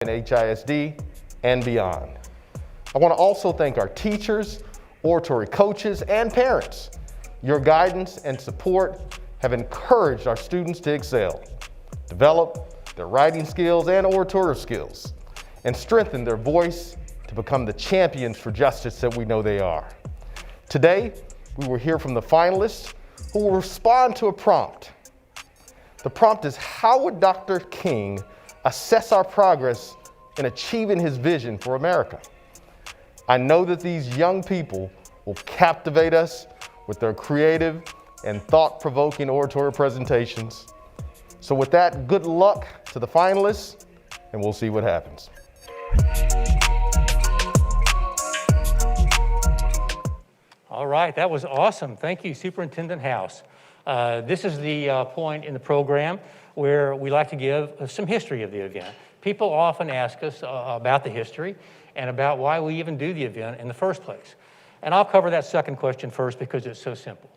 in HISD and beyond. I want to also thank our teachers, oratory coaches, and parents. Your guidance and support have encouraged our students to excel, develop their writing skills and oratory skills, and strengthen their voice to become the champions for justice that we know they are. Today, we will hear from the finalists who will respond to a prompt. The prompt is, how would Dr. King assess our progress in achieving his vision for America? I know that these young people will captivate us with their creative and thought-provoking oratory presentations. So with that, good luck to the finalists, and we'll see what happens. All right, that was awesome. Thank you, Superintendent House. This is the point in the program where we like to give some history of the event. People often ask us about the history and about why we even do the event in the first place. And I'll cover that second question first because it's so simple.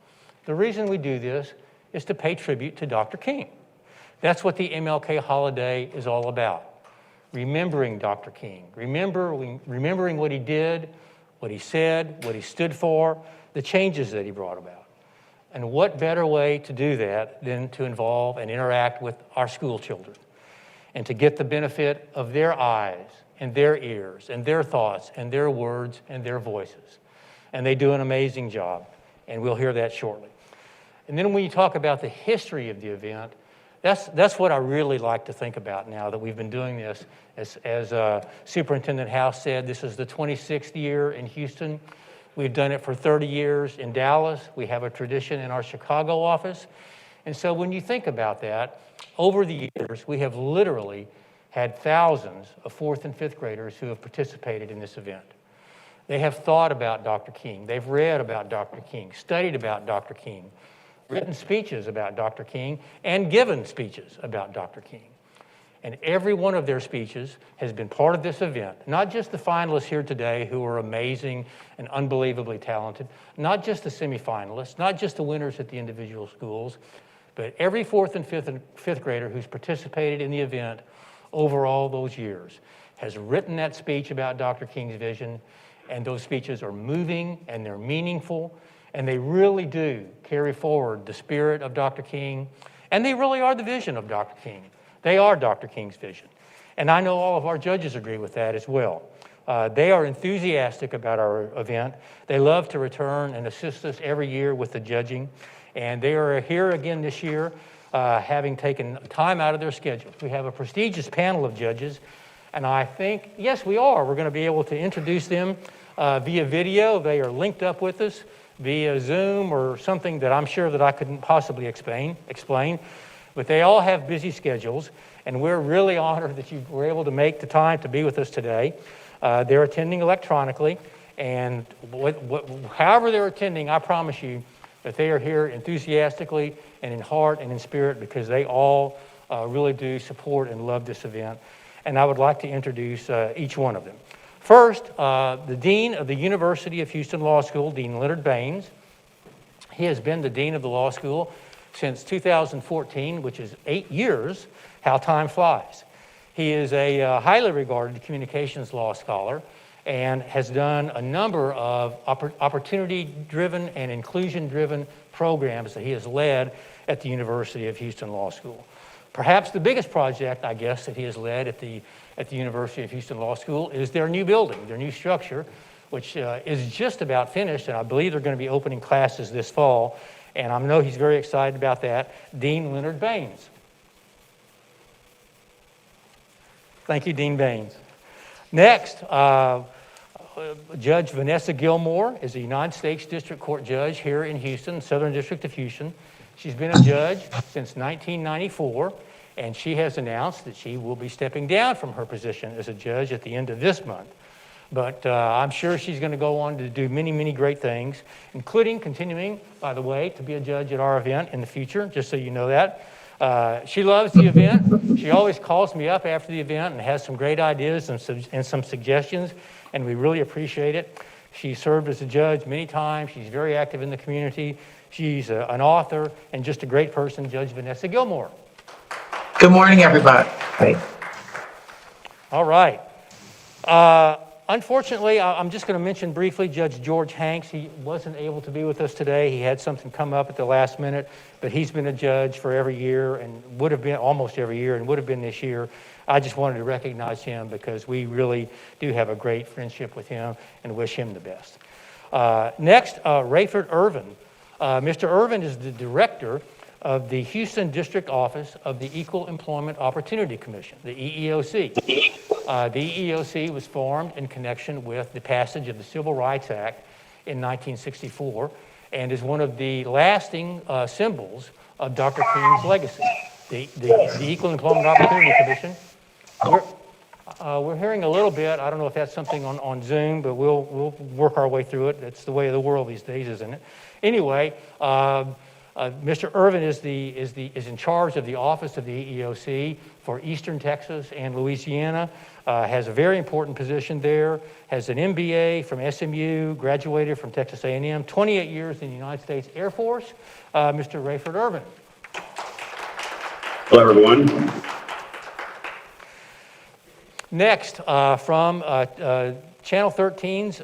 The reason we do this is to pay tribute to Dr. King. That's what the MLK holiday is all about. Remembering Dr. King, remembering what he did, what he said, what he stood for, the changes that he brought about. And what better way to do that than to involve and interact with our school children and to get the benefit of their eyes and their ears and their thoughts and their words and their voices. And they do an amazing job, and we'll hear that shortly. And then when you talk about the history of the event, that's what I really like to think about now that we've been doing this. As Superintendent House said, this is the 26th year in Houston. We've done it for 30 years in Dallas. We have a tradition in our Chicago office. And so when you think about that, over the years, we have literally had thousands of 4th and 5th graders who have participated in this event. They have thought about Dr. King. They've read about Dr. King, studied about Dr. King, written speeches about Dr. King, and given speeches about Dr. King. And every one of their speeches has been part of this event, not just the finalists here today who are amazing and unbelievably talented, not just the semifinalists, not just the winners at the individual schools, but every 4th and 5th grader who's participated in the event over all those years has written that speech about Dr. King's vision, and those speeches are moving and they're meaningful, and they really do carry forward the spirit of Dr. King, and they really are the vision of Dr. King. They are Dr. King's vision. And I know all of our judges agree with that as well. They are enthusiastic about our event. They love to return and assist us every year with the judging. And they are here again this year, having taken time out of their schedules. We have a prestigious panel of judges. And I think, yes, we are. We're going to be able to introduce them via video. They are linked up with us via Zoom or something that I'm sure that I couldn't possibly explain. But they all have busy schedules, and we're really honored that you were able to make the time to be with us today. They're attending electronically, and however they're attending, I promise you that they are here enthusiastically and in heart and in spirit because they all really do support and love this event. And I would like to introduce each one of them. First, the Dean of the University of Houston Law School, Dean Leonard Baines. He has been the Dean of the Law School since 2014, which is 8 years. How time flies. He is a highly regarded communications law scholar and has done a number of opportunity-driven and inclusion-driven programs that he has led at the University of Houston Law School. Perhaps the biggest project, I guess, that he has led at the University of Houston Law School is their new building, their new structure, which is just about finished, and I believe they're going to be opening classes this fall. And I know he's very excited about that. Dean Leonard Baines. Thank you, Dean Baines. Next, Judge Vanessa Gilmore is a United States District Court judge here in Houston, Southern District of Houston. She's been a judge since 1994, and she has announced that she will be stepping down from her position as a judge at the end of this month. But I'm sure she's going to go on to do many, many great things, including continuing, by the way, to be a judge at our event in the future, just so you know that. She loves the event. She always calls me up after the event and has some great ideas and some suggestions, and we really appreciate it. She served as a judge many times. She's very active in the community. She's an author and just a great person, Judge Vanessa Gilmore. Good morning, everybody. Hey. All right. Unfortunately, I'm just going to mention briefly Judge George Hanks. He wasn't able to be with us today. He had something come up at the last minute, but he's been a judge for every year and would have been almost every year and would have been this year. I just wanted to recognize him because we really do have a great friendship with him and wish him the best. Next, Rayford Irvin. Mr. Irvin is the director of the Houston District Office of the Equal Employment Opportunity Commission, the EEOC. The EEOC was formed in connection with the passage of the Civil Rights Act in 1964 and is one of the lasting symbols of Dr. King's legacy. The Equal Employment Opportunity Commission. We're hearing a little bit. I don't know if that's something on Zoom, but we'll work our way through it. That's the way of the world these days, isn't it? Anyway, Mr. Irvin is in charge of the office of the EEOC for Eastern Texas and Louisiana. Has a very important position there. Has an MBA from SMU. Graduated from Texas A&M. 28 years in the United States Air Force. Mr. Rayford Irvin. Hello, everyone. Next, from Channel 13's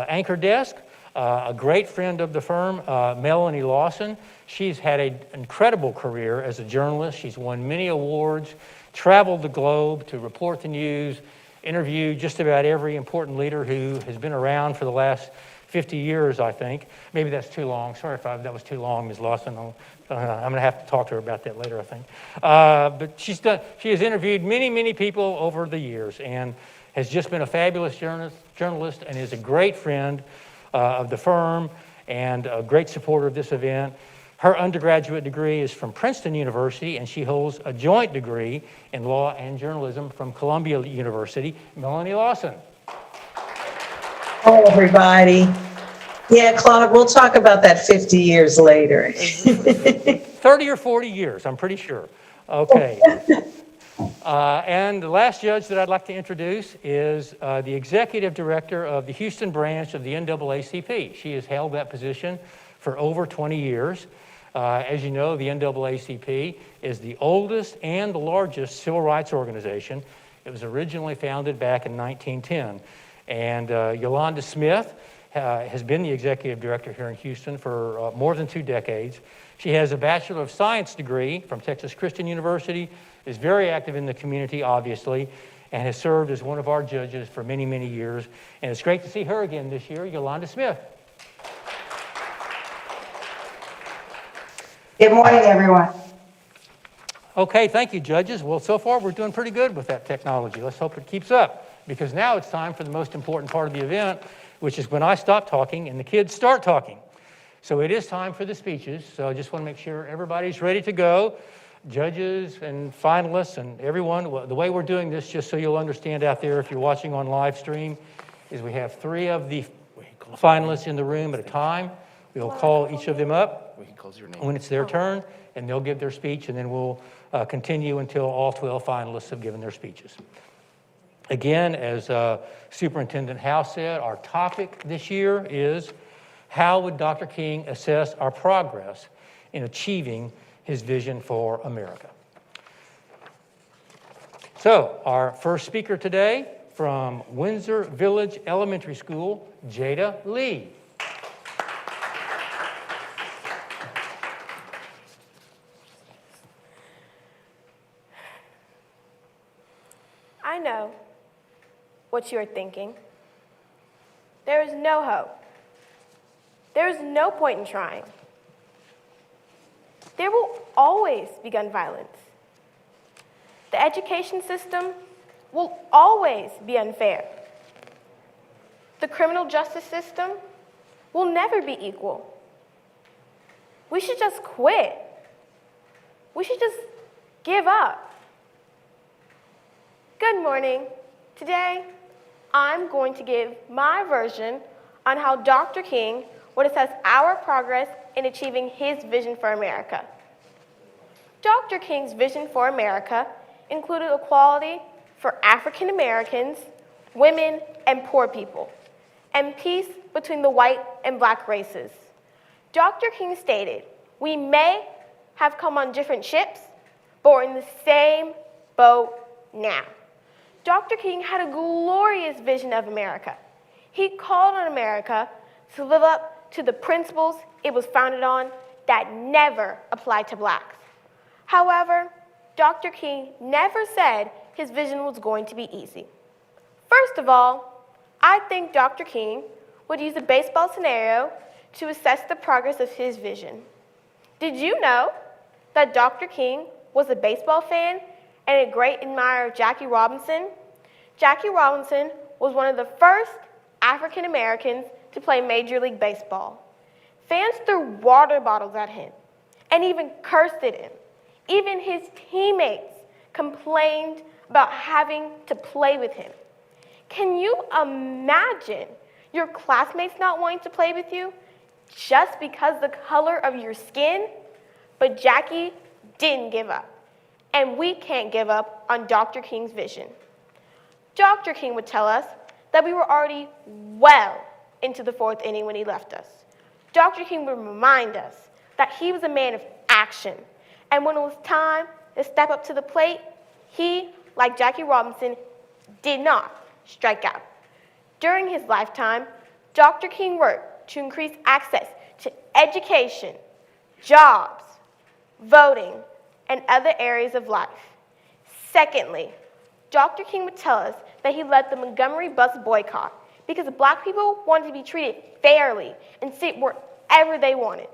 anchor desk, a great friend of the firm, Melanie Lawson. She's had an incredible career as a journalist. She's won many awards, traveled the globe to report the news, interviewed just about every important leader who has been around for the last 50 years, I think. Maybe that's too long. Sorry if that was too long, Ms. Lawson. I'm going to have to talk to her about that later, I think. But she has interviewed many, many people over the years and has just been a fabulous journalist and is a great friend of the firm and a great supporter of this event. Her undergraduate degree is from Princeton University, and she holds a joint degree in law and journalism from Columbia University. Melanie Lawson. Hi, everybody. Yeah, Claude, we'll talk about that 50 years later. 30 or 40 years, I'm pretty sure. Okay. And the last judge that I'd like to introduce is the executive director of the Houston branch of the NAACP. She has held that position for over 20 years. As you know, the NAACP is the oldest and the largest civil rights organization. It was originally founded back in 1910. And Yolanda Smith has been the executive director here in Houston for more than 2 decades. She has a Bachelor of Science degree from Texas Christian University, is very active in the community, obviously, and has served as one of our judges for many, many years. And it's great to see her again this year, Yolanda Smith. Good morning, everyone. Okay, thank you, judges. Well, so far we're doing pretty good with that technology. Let's hope it keeps up, because now it's time for the most important part of the event, which is when I stop talking and the kids start talking. So it is time for the speeches. So I just want to make sure everybody's ready to go. Judges and finalists and everyone, the way we're doing this, just so you'll understand out there if you're watching on live stream, is we have 3 of the finalists in the room at a time. We'll call each of them up when it's their turn, and they'll give their speech, and then we'll continue until all 12 finalists have given their speeches. Again, as Superintendent House said, our topic this year is how would Dr. King assess our progress in achieving his vision for America? So, our first speaker today from Windsor Village Elementary School, Jada Lee. I know what you are thinking. There is no hope. There is no point in trying. There will always be gun violence. The education system will always be unfair. The criminal justice system will never be equal. We should just quit. We should just give up. Good morning. Today, I'm going to give my version on how Dr. King would assess our progress in achieving his vision for America. Dr. King's vision for America included equality for African Americans, women, and poor people, and peace between the white and black races. Dr. King stated, "We may have come on different ships, but we're in the same boat now." Dr. King had a glorious vision of America. He called on America to live up to the principles it was founded on that never applied to blacks. However, Dr. King never said his vision was going to be easy. First of all, I think Dr. King would use a baseball scenario to assess the progress of his vision. Did you know that Dr. King was a baseball fan and a great admirer of Jackie Robinson? Jackie Robinson was one of the first African Americans to play Major League Baseball. Fans threw water bottles at him and even cursed at him. Even his teammates complained about having to play with him. Can you imagine your classmates not wanting to play with you just because the color of your skin? But Jackie didn't give up, and we can't give up on Dr. King's vision. Dr. King would tell us that we were already well into the fourth inning when he left us. Dr. King would remind us that he was a man of action, and when it was time to step up to the plate, he, like Jackie Robinson, did not strike out. During his lifetime, Dr. King worked to increase access to education, jobs, voting, and other areas of life. Secondly, Dr. King would tell us that he led the Montgomery bus boycott because black people wanted to be treated fairly and sit wherever they wanted.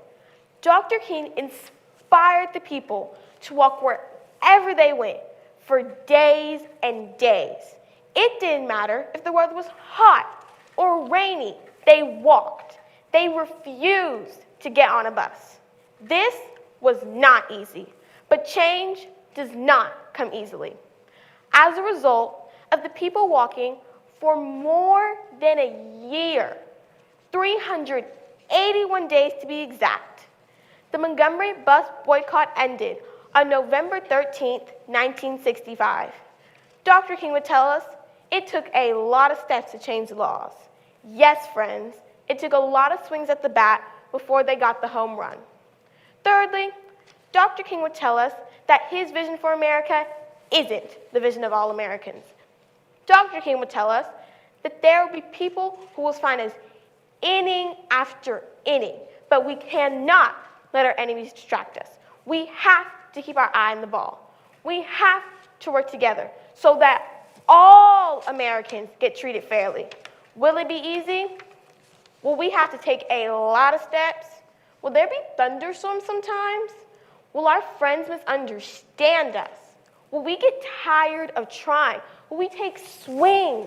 Dr. King inspired the people to walk wherever they went for days and days. It didn't matter if the weather was hot or rainy, they walked. They refused to get on a bus. This was not easy, but change does not come easily. As a result of the people walking for more than a year, 381 days to be exact, the Montgomery bus boycott ended on November 13th, 1965. Dr. King would tell us it took a lot of steps to change the laws. Yes, friends, it took a lot of swings at the bat before they got the home run. Thirdly, Dr. King would tell us that his vision for America isn't the vision of all Americans. Dr. King would tell us that there will be people who will find us inning after inning, but we cannot let our enemies distract us. We have to keep our eye on the ball. We have to work together so that all Americans get treated fairly. Will it be easy? Will we have to take a lot of steps? Will there be thunderstorms sometimes? Will our friends misunderstand us? Will we get tired of trying? Will we take swing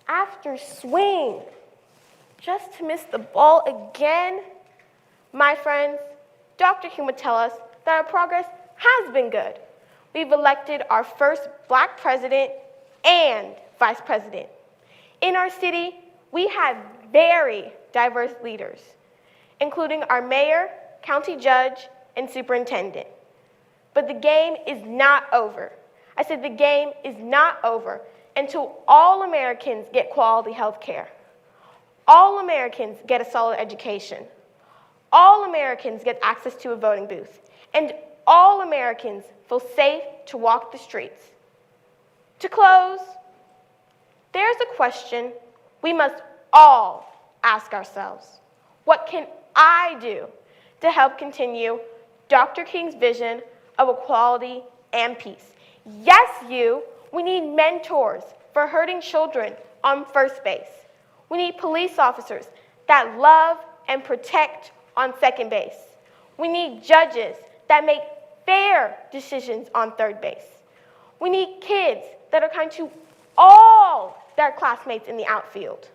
after swing just to miss the ball again? My friends, Dr. King would tell us that our progress has been good. We've elected our first black president and vice president. In our city, we have very diverse leaders, including our mayor, county judge, and superintendent. But the game is not over. I said the game is not over until all Americans get quality health care. All Americans get a solid education. All Americans get access to a voting booth. And all Americans feel safe to walk the streets. To close, there's a question we must all ask ourselves. What can I do to help continue Dr. King's vision of equality and peace? Yes, we need mentors for hurting children on first base. We need police officers that love and protect on second base. We need judges that make fair decisions on third base. We need kids that are kind to all their classmates in the outfield.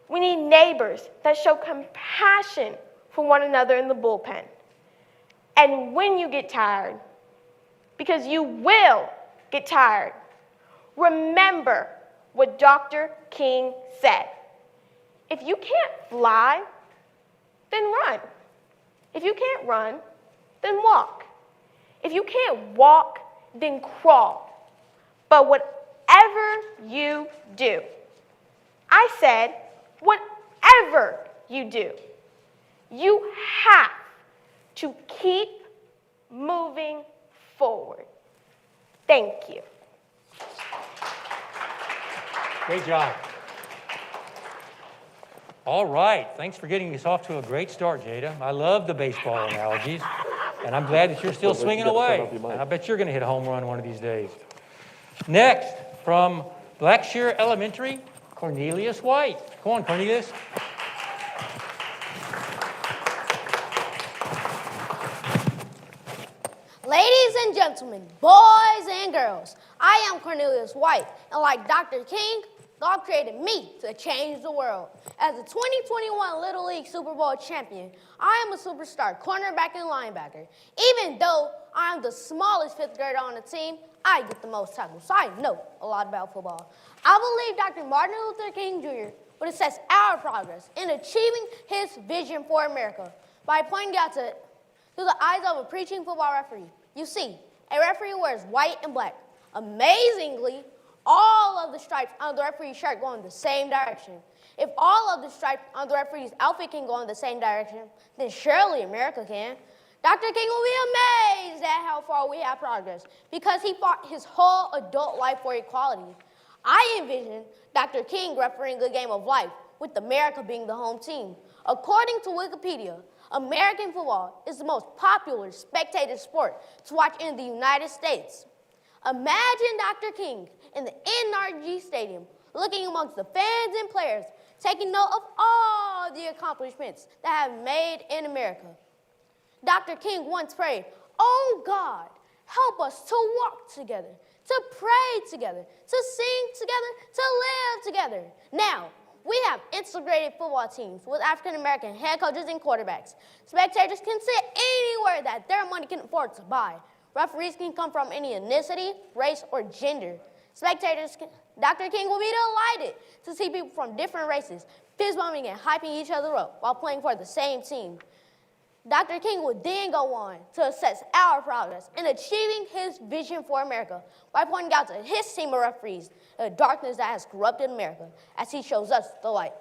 We need neighbors that show compassion for one another in the bullpen. And when you get tired, because you will get tired, remember what Dr. King said. If you can't fly, then run. If you can't run, then walk. If you can't walk, then crawl. But whatever you do, I said, whatever you do, you have to keep moving forward. Thank you. Great job. All right, thanks for getting us off to a great start, Jada. I love the baseball analogies, and I'm glad that you're still swinging away. And I bet you're going to hit a home run one of these days. Next, from Blackshear Elementary, Cornelius White. Come on, Cornelius. Ladies and gentlemen, boys and girls, I am Cornelius White, and like Dr. King, God created me to change the world. As a 2021 Little League Super Bowl champion, I am a superstar cornerback and linebacker. Even though I am the smallest fifth grader on the team, I get the most tackles, so I know a lot about football. I believe Dr. Martin Luther King Jr. would assess our progress in achieving his vision for America by pointing out through the eyes of a preaching football referee. You see, a referee wears white and black. Amazingly, all of the stripes on the referee's shirt go in the same direction. If all of the stripes on the referee's outfit can go in the same direction, then surely America can. Dr. King will be amazed at how far we have progressed because he fought his whole adult life for equality. I envision Dr. King refereeing a game of life, with America being the home team. According to Wikipedia, American football is the most popular spectator sport to watch in the United States. Imagine Dr. King in the NRG Stadium, looking amongst the fans and players, taking note of all the accomplishments that have made in America. Dr. King once prayed, "Oh God, help us to walk together, to pray together, to sing together, to live together." Now, we have integrated football teams with African-American head coaches and quarterbacks. Spectators can sit anywhere that their money can afford to buy. Referees can come from any ethnicity, race, or gender. Dr. King will be delighted to see people from different races fist bumping and hyping each other up while playing for the same team. Dr. King would then go on to assess our progress in achieving his vision for America by pointing out to his team of referees the darkness that has corrupted America as he shows us the light.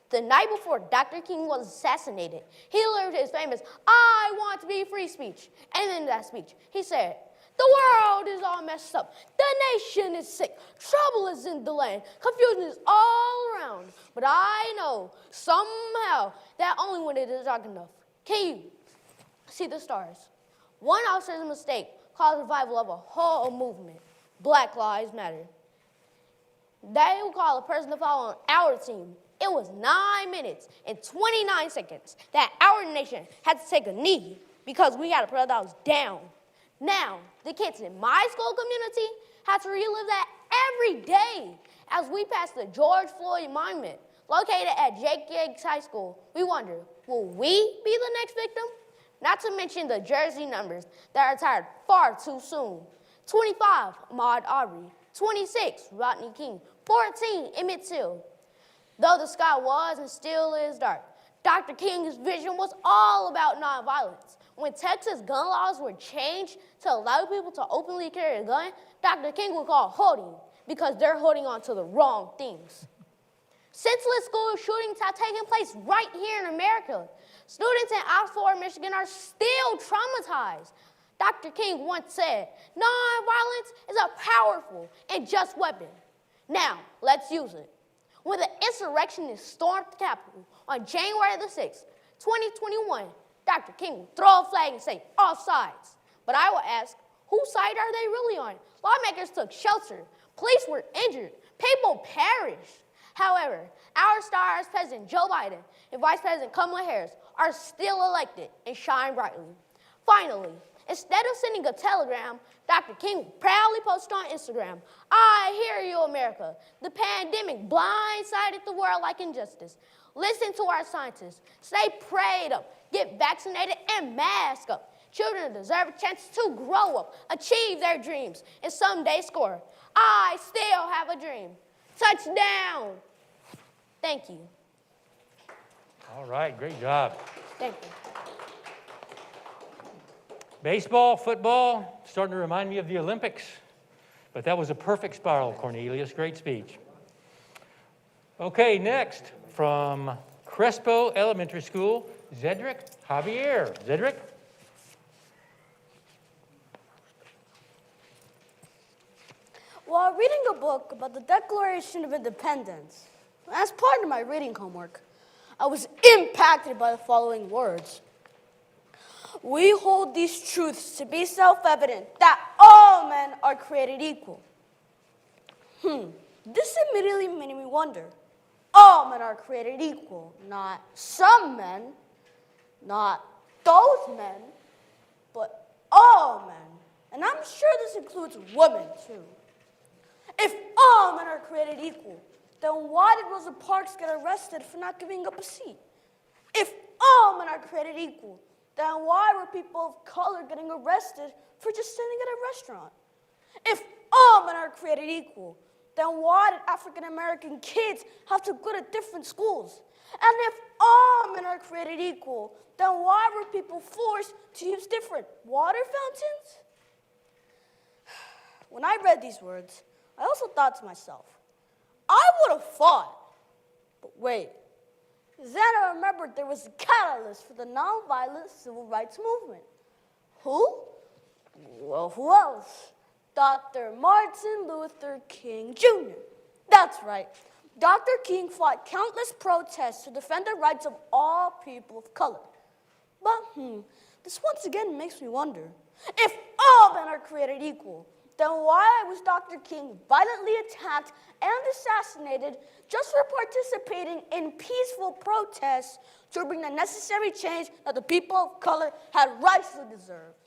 The night before Dr. King was assassinated, he delivered his famous "I want to be free" speech. And in that speech, he said, "The world is all messed up. The nation is sick. Trouble is in the land. Confusion is all around. But I know somehow that only when it is dark enough can you see the stars." One officer's mistake caused the revival of a whole movement, Black Lives Matter. They would call a person to follow on our team. It was 9 minutes and 29 seconds that our nation had to take a knee because we had a brother that was down. Now, the kids in my school community had to relive that every day as we passed the George Floyd Monument located at Jake Yates High School. We wonder, will we be the next victim? Not to mention the jersey numbers that are retired far too soon. 25, Ahmaud Arbery. 26, Rodney King. 14, Emmett Till. Though the sky was and still is dark, Dr. King's vision was all about nonviolence. When Texas gun laws were changed to allow people to openly carry a gun, Dr. King would call holding because they're holding on to the wrong things. Senseless school shootings have taken place right here in America. Students in Oxford, Michigan are still traumatized. Dr. King once said, "Nonviolence is a powerful and just weapon. Now, let's use it." When the insurrectionists stormed the Capitol on January the 6th, 2021, Dr. King would throw a flag and say, "All sides." But I will ask, whose side are they really on? Lawmakers took shelter. Police were injured. People perished. However, our stars, President Joe Biden and Vice President Kamala Harris, are still elected and shine brightly. Finally, instead of sending a telegram, Dr. King proudly posted on Instagram, "I hear you, America. The pandemic blindsided the world like injustice. Listen to our scientists. Stay prayed up, get vaccinated, and mask up. Children deserve a chance to grow up, achieve their dreams, and someday score. I still have a dream. Touchdown." Thank you. All right, great job. Thank you. Baseball, football, starting to remind me of the Olympics. But that was a perfect spiral, Cornelius. Great speech. Okay, next, from Crespo Elementary School, Zedric Javier. Zedric? While reading a book about the Declaration of Independence, as part of my reading homework, I was impacted by the following words. We hold these truths to be self-evident that all men are created equal. This immediately made me wonder. All men are created equal, not some men, not those men, but all men. And I'm sure this includes women, too. If all men are created equal, then why did Rosa Parks get arrested for not giving up a seat? If all men are created equal, then why were people of color getting arrested for just sitting at a restaurant? If all men are created equal, then why did African American kids have to go to different schools? And if all men are created equal, then why were people forced to use different water fountains? When I read these words, I also thought to myself, I would have fought. But wait, then I remembered there was a catalyst for the nonviolent civil rights movement. Who? Well, who else? Dr. Martin Luther King Jr. That's right. Dr. King fought countless protests to defend the rights of all people of color. But this once again makes me wonder, if all men are created equal, then why was Dr. King violently attacked and assassinated just for participating in peaceful protests to bring the necessary change that the people of color had rightfully deserved?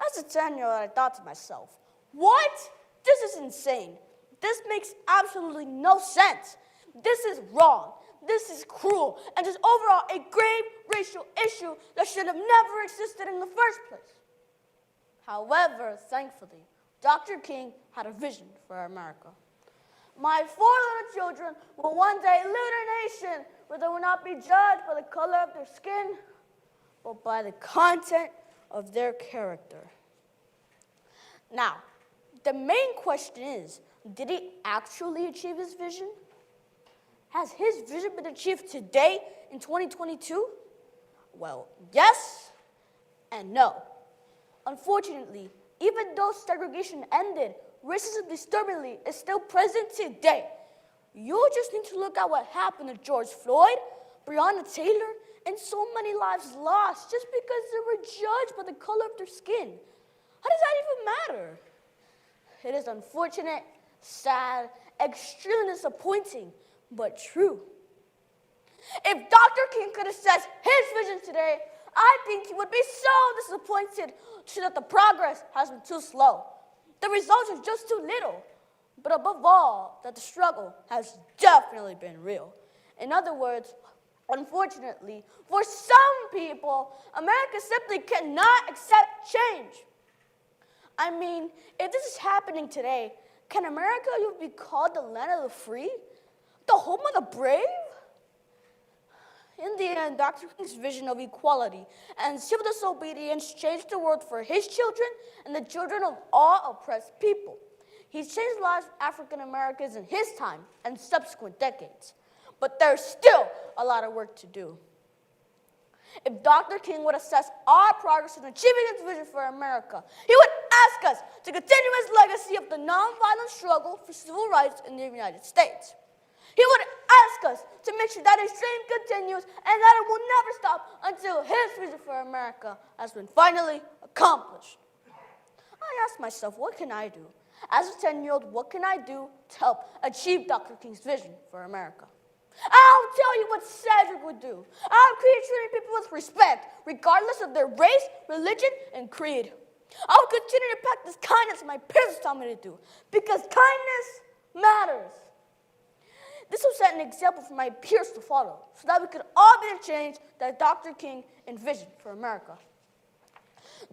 As a 10-year-old, I thought to myself, what? This is insane. This makes absolutely no sense. This is wrong. This is cruel. And is overall a grave racial issue that should have never existed in the first place. However, thankfully, Dr. King had a vision for America. My 4 little children will one day live in a nation where they will not be judged by the color of their skin, but by the content of their character. Now, the main question is, did he actually achieve his vision? Has his vision been achieved today in 2022? Well, yes and no. Unfortunately, even though segregation ended, racism disturbingly is still present today. You just need to look at what happened to George Floyd, Breonna Taylor, and so many lives lost just because they were judged by the color of their skin. How does that even matter? It is unfortunate, sad, extremely disappointing, but true. If Dr. King could assess his vision today, I think he would be so disappointed to see that the progress has been too slow. The results are just too little. But above all, that the struggle has definitely been real. In other words, unfortunately, for some people, America simply cannot accept change. I mean, if this is happening today, can America even be called the land of the free? The home of the brave? In the end, Dr. King's vision of equality and civil disobedience changed the world for his children and the children of all oppressed people. He's changed the lives of African Americans in his time and subsequent decades. But there's still a lot of work to do. If Dr. King would assess our progress in achieving his vision for America, he would ask us to continue his legacy of the nonviolent struggle for civil rights in the United States. He would ask us to make sure that his dream continues and that it will never stop until his vision for America has been finally accomplished. I asked myself, what can I do? As a 10-year-old, what can I do to help achieve Dr. King's vision for America? I'll tell you what Cedric would do. I'll create treating people with respect, regardless of their race, religion, and creed. I'll continue to practice kindness my parents taught me to do, because kindness matters. This will set an example for my peers to follow, so that we could all be the change that Dr. King envisioned for America.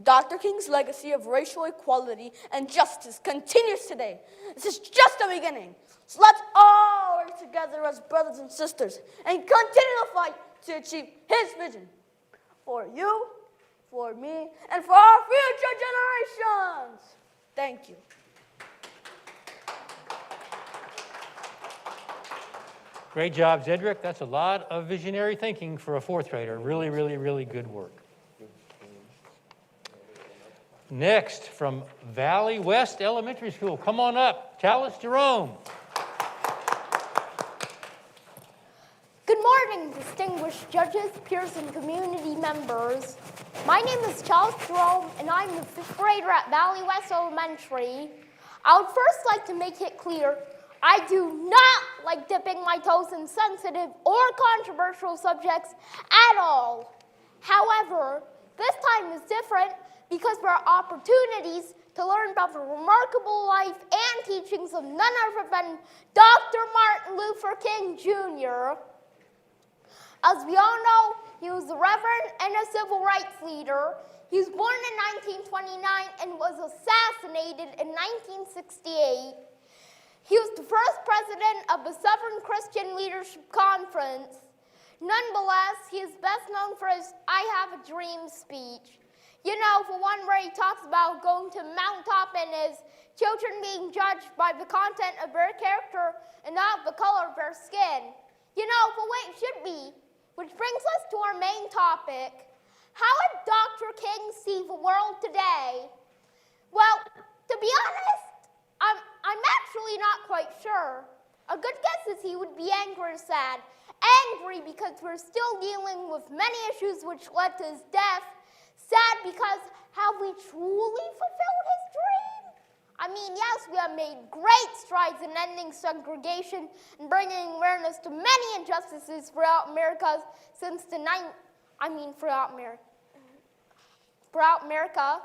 Dr. King's legacy of racial equality and justice continues today. This is just the beginning. So let's all work together as brothers and sisters and continue to fight to achieve his vision for you, for me, and for our future generations. Thank you. Great job, Zedric. That's a lot of visionary thinking for a 4th grader. Really, really, really good work. Next, from Valley West Elementary School, come on up, Chalice Jerome. Good morning, distinguished judges, peers, and community members. My name is Charles Jerome, and I'm the 5th grader at Valley West Elementary. I would first like to make it clear, I do not like dipping my toes in sensitive or controversial subjects at all. However, this time is different because there are opportunities to learn about the remarkable life and teachings of none other than Dr. Martin Luther King Jr. As we all know, he was a reverend and a civil rights leader. He was born in 1929 and was assassinated in 1968. He was the first president of the Southern Christian Leadership Conference. Nonetheless, he is best known for his I Have a Dream speech. You know, the one where he talks about going to mountaintop and his children being judged by the content of their character and not the color of their skin. You know, the way it should be. Which brings us to our main topic. How would Dr. King see the world today? Well, to be honest, I'm actually not quite sure. A good guess is he would be angry or sad. Angry because we're still dealing with many issues which led to his death. Sad because have we truly fulfilled his dream? I mean, yes, we have made great strides in ending segregation and bringing awareness to many injustices throughout America since throughout America.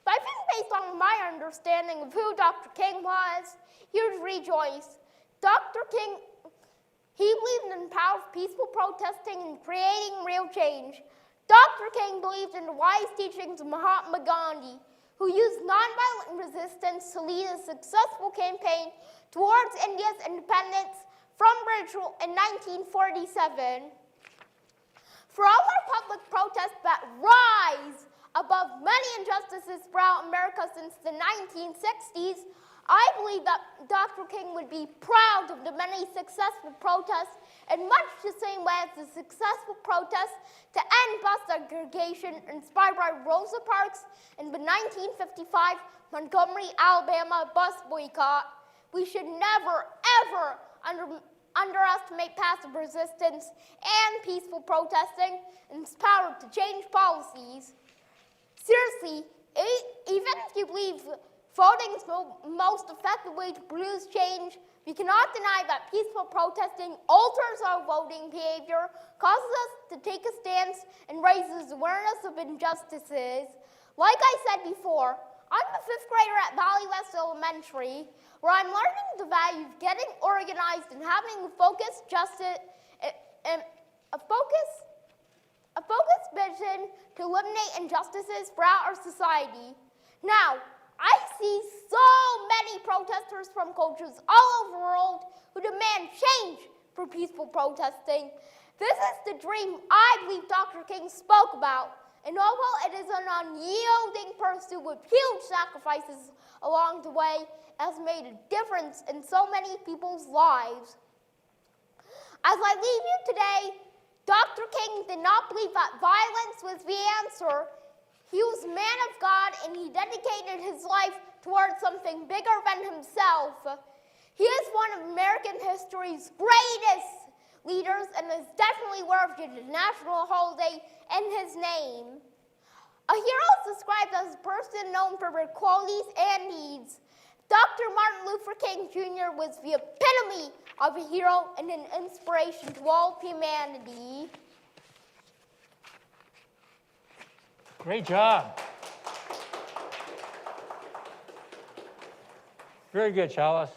But I think based on my understanding of who Dr. King was, he would rejoice. Dr. King, he believed in the power of peaceful protesting and creating real change. Dr. King believed in the wise teachings of Mahatma Gandhi, who used nonviolent resistance to lead a successful campaign towards India's independence from British rule in 1947. For all our public protests that rise above many injustices throughout America since the 1960s, I believe that Dr. King would be proud of the many successful protests in much the same way as the successful protests to end bus segregation inspired by Rosa Parks in the 1955 Montgomery, Alabama bus boycott. We should never, ever underestimate passive resistance and peaceful protesting and its power to change policies. Seriously, even if you believe voting is the most effective way to produce change, we cannot deny that peaceful protesting alters our voting behavior, causes us to take a stance, and raises awareness of injustices. Like I said before, I'm a 5th grader at Valley West Elementary, where I'm learning the value of getting organized and having a focused vision to eliminate injustices throughout our society. Now, I see so many protesters from cultures all over the world who demand change for peaceful protesting. This is the dream I believe Dr. King spoke about. And although it is an unyielding pursuit with huge sacrifices along the way, it has made a difference in so many people's lives. As I leave you today, Dr. King did not believe that violence was the answer. He was a man of God, and he dedicated his life towards something bigger than himself. He is one of American history's greatest leaders and is definitely worthy of a national holiday in his name. A hero is described as a person known for their qualities and needs. Dr. Martin Luther King Jr. was the epitome of a hero and an inspiration to all humanity. Great job. Very good, Chalice.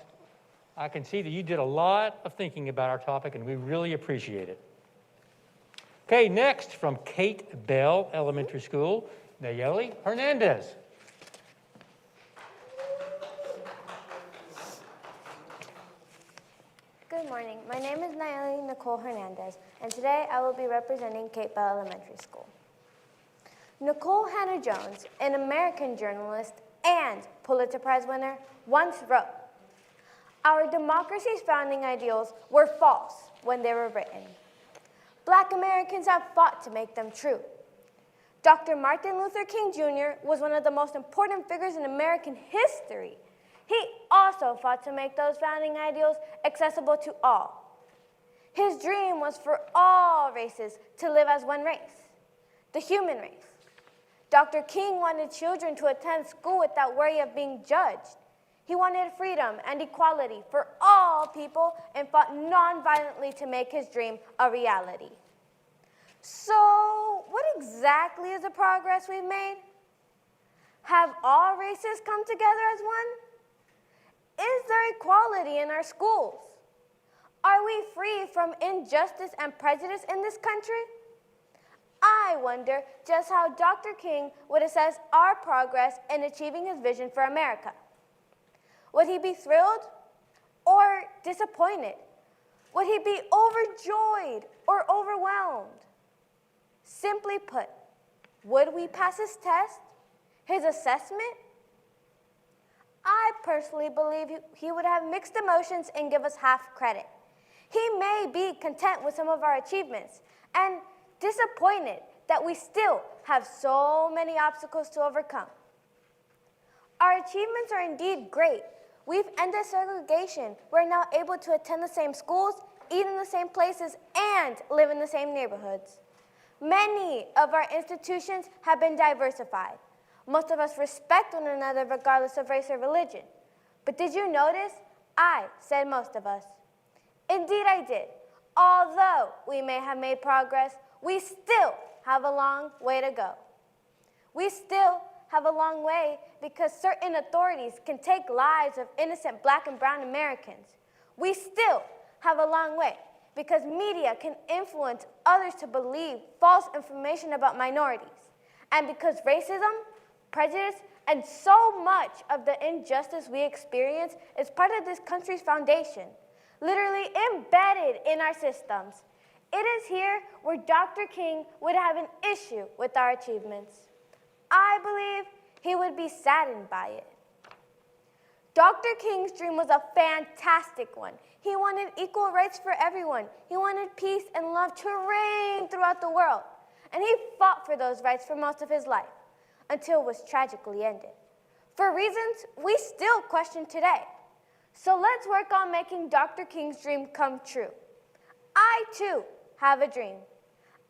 I can see that you did a lot of thinking about our topic, and we really appreciate it. Okay, next from Kate Bell Elementary School, Nayeli Hernandez. Good morning. My name is Nayeli Nicole Hernandez, and today I will be representing Kate Bell Elementary School. Nicole Hannah Jones, an American journalist and Pulitzer Prize winner, once wrote, "Our democracy's founding ideals were false when they were written. Black Americans have fought to make them true. Dr. Martin Luther King Jr. was one of the most important figures in American history. He also fought to make those founding ideals accessible to all. His dream was for all races to live as one race, the human race. Dr. King wanted children to attend school without worry of being judged. He wanted freedom and equality for all people and fought nonviolently to make his dream a reality. So, what exactly is the progress we've made? Have all races come together as one? Is there equality in our schools? Are we free from injustice and prejudice in this country? I wonder just how Dr. King would assess our progress in achieving his vision for America. Would he be thrilled or disappointed? Would he be overjoyed or overwhelmed? Simply put, would we pass his test, his assessment? I personally believe he would have mixed emotions and give us half credit. He may be content with some of our achievements and disappointed that we still have so many obstacles to overcome. Our achievements are indeed great. We've ended segregation. We're now able to attend the same schools, eat in the same places, and live in the same neighborhoods. Many of our institutions have been diversified. Most of us respect one another regardless of race or religion. But did you notice? I said most of us. Indeed, I did. Although we may have made progress, we still have a long way to go. We still have a long way because certain authorities can take lives of innocent Black and brown Americans. We still have a long way because media can influence others to believe false information about minorities. And because racism, prejudice, and so much of the injustice we experience is part of this country's foundation, literally embedded in our systems. It is here where Dr. King would have an issue with our achievements. I believe he would be saddened by it. Dr. King's dream was a fantastic one. He wanted equal rights for everyone. He wanted peace and love to reign throughout the world. And he fought for those rights for most of his life, until it was tragically ended, for reasons we still question today. So let's work on making Dr. King's dream come true. I, too, have a dream.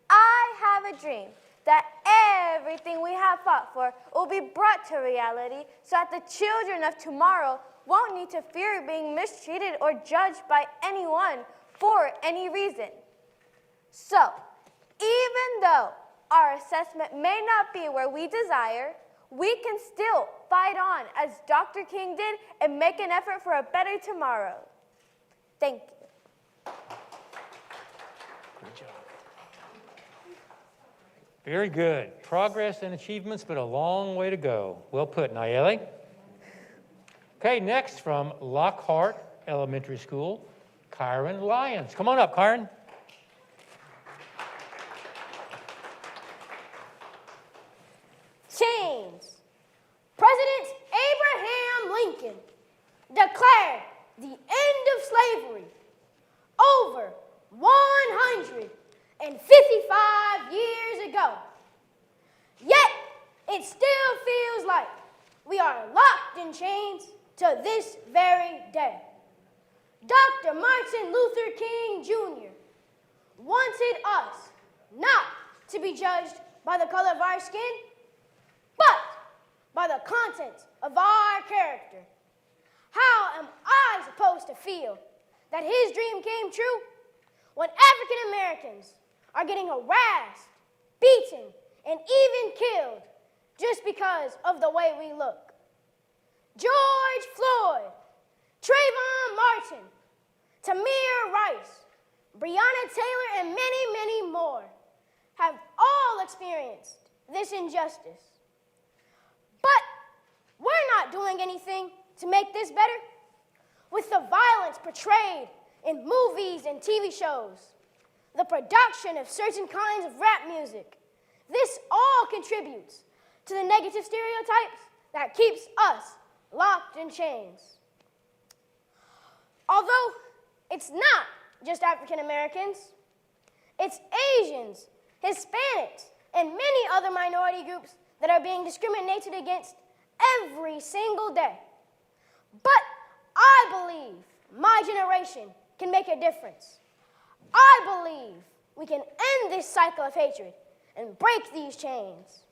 I have a dream that everything we have fought for will be brought to reality so that the children of tomorrow won't need to fear being mistreated or judged by anyone for any reason. So, even though our assessment may not be where we desire, we can still fight on as Dr. King did and make an effort for a better tomorrow. Thank you. Good job. Very good. Progress and achievements, but a long way to go. Well put, Nayeli. Okay, next from Lockhart Elementary School, Kyron Lyons. Come on up, Kyron. Chains. President Abraham Lincoln declared the end of slavery over 155 years ago. Yet, it still feels like we are locked in chains to this very day. Dr. Martin Luther King Jr. wanted us not to be judged by the color of our skin, but by the content of our character. How am I supposed to feel that his dream came true when African Americans are getting harassed, beaten, and even killed just because of the way we look? George Floyd, Trayvon Martin, Tamir Rice, Breonna Taylor, and many, many more have all experienced this injustice. But we're not doing anything to make this better. With the violence portrayed in movies and TV shows, the production of certain kinds of rap music, this all contributes to the negative stereotypes that keeps us locked in chains. Although it's not just African Americans, it's Asians, Hispanics, and many other minority groups that are being discriminated against every single day. But I believe my generation can make a difference. I believe we can end this cycle of hatred and break these chains.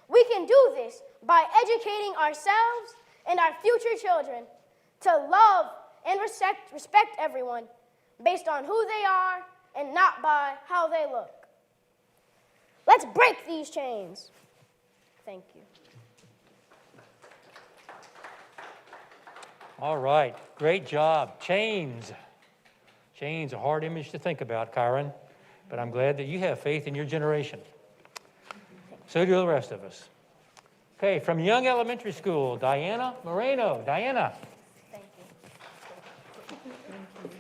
We can do this by educating ourselves and our future children to love and respect everyone based on who they are and not by how they look. Let's break these chains. Thank you. All right, great job. Chains. Chains, a hard image to think about, Kyron, but I'm glad that you have faith in your generation. So do the rest of us. Okay, from Young Elementary School, Diana Moreno. Diana. Thank you.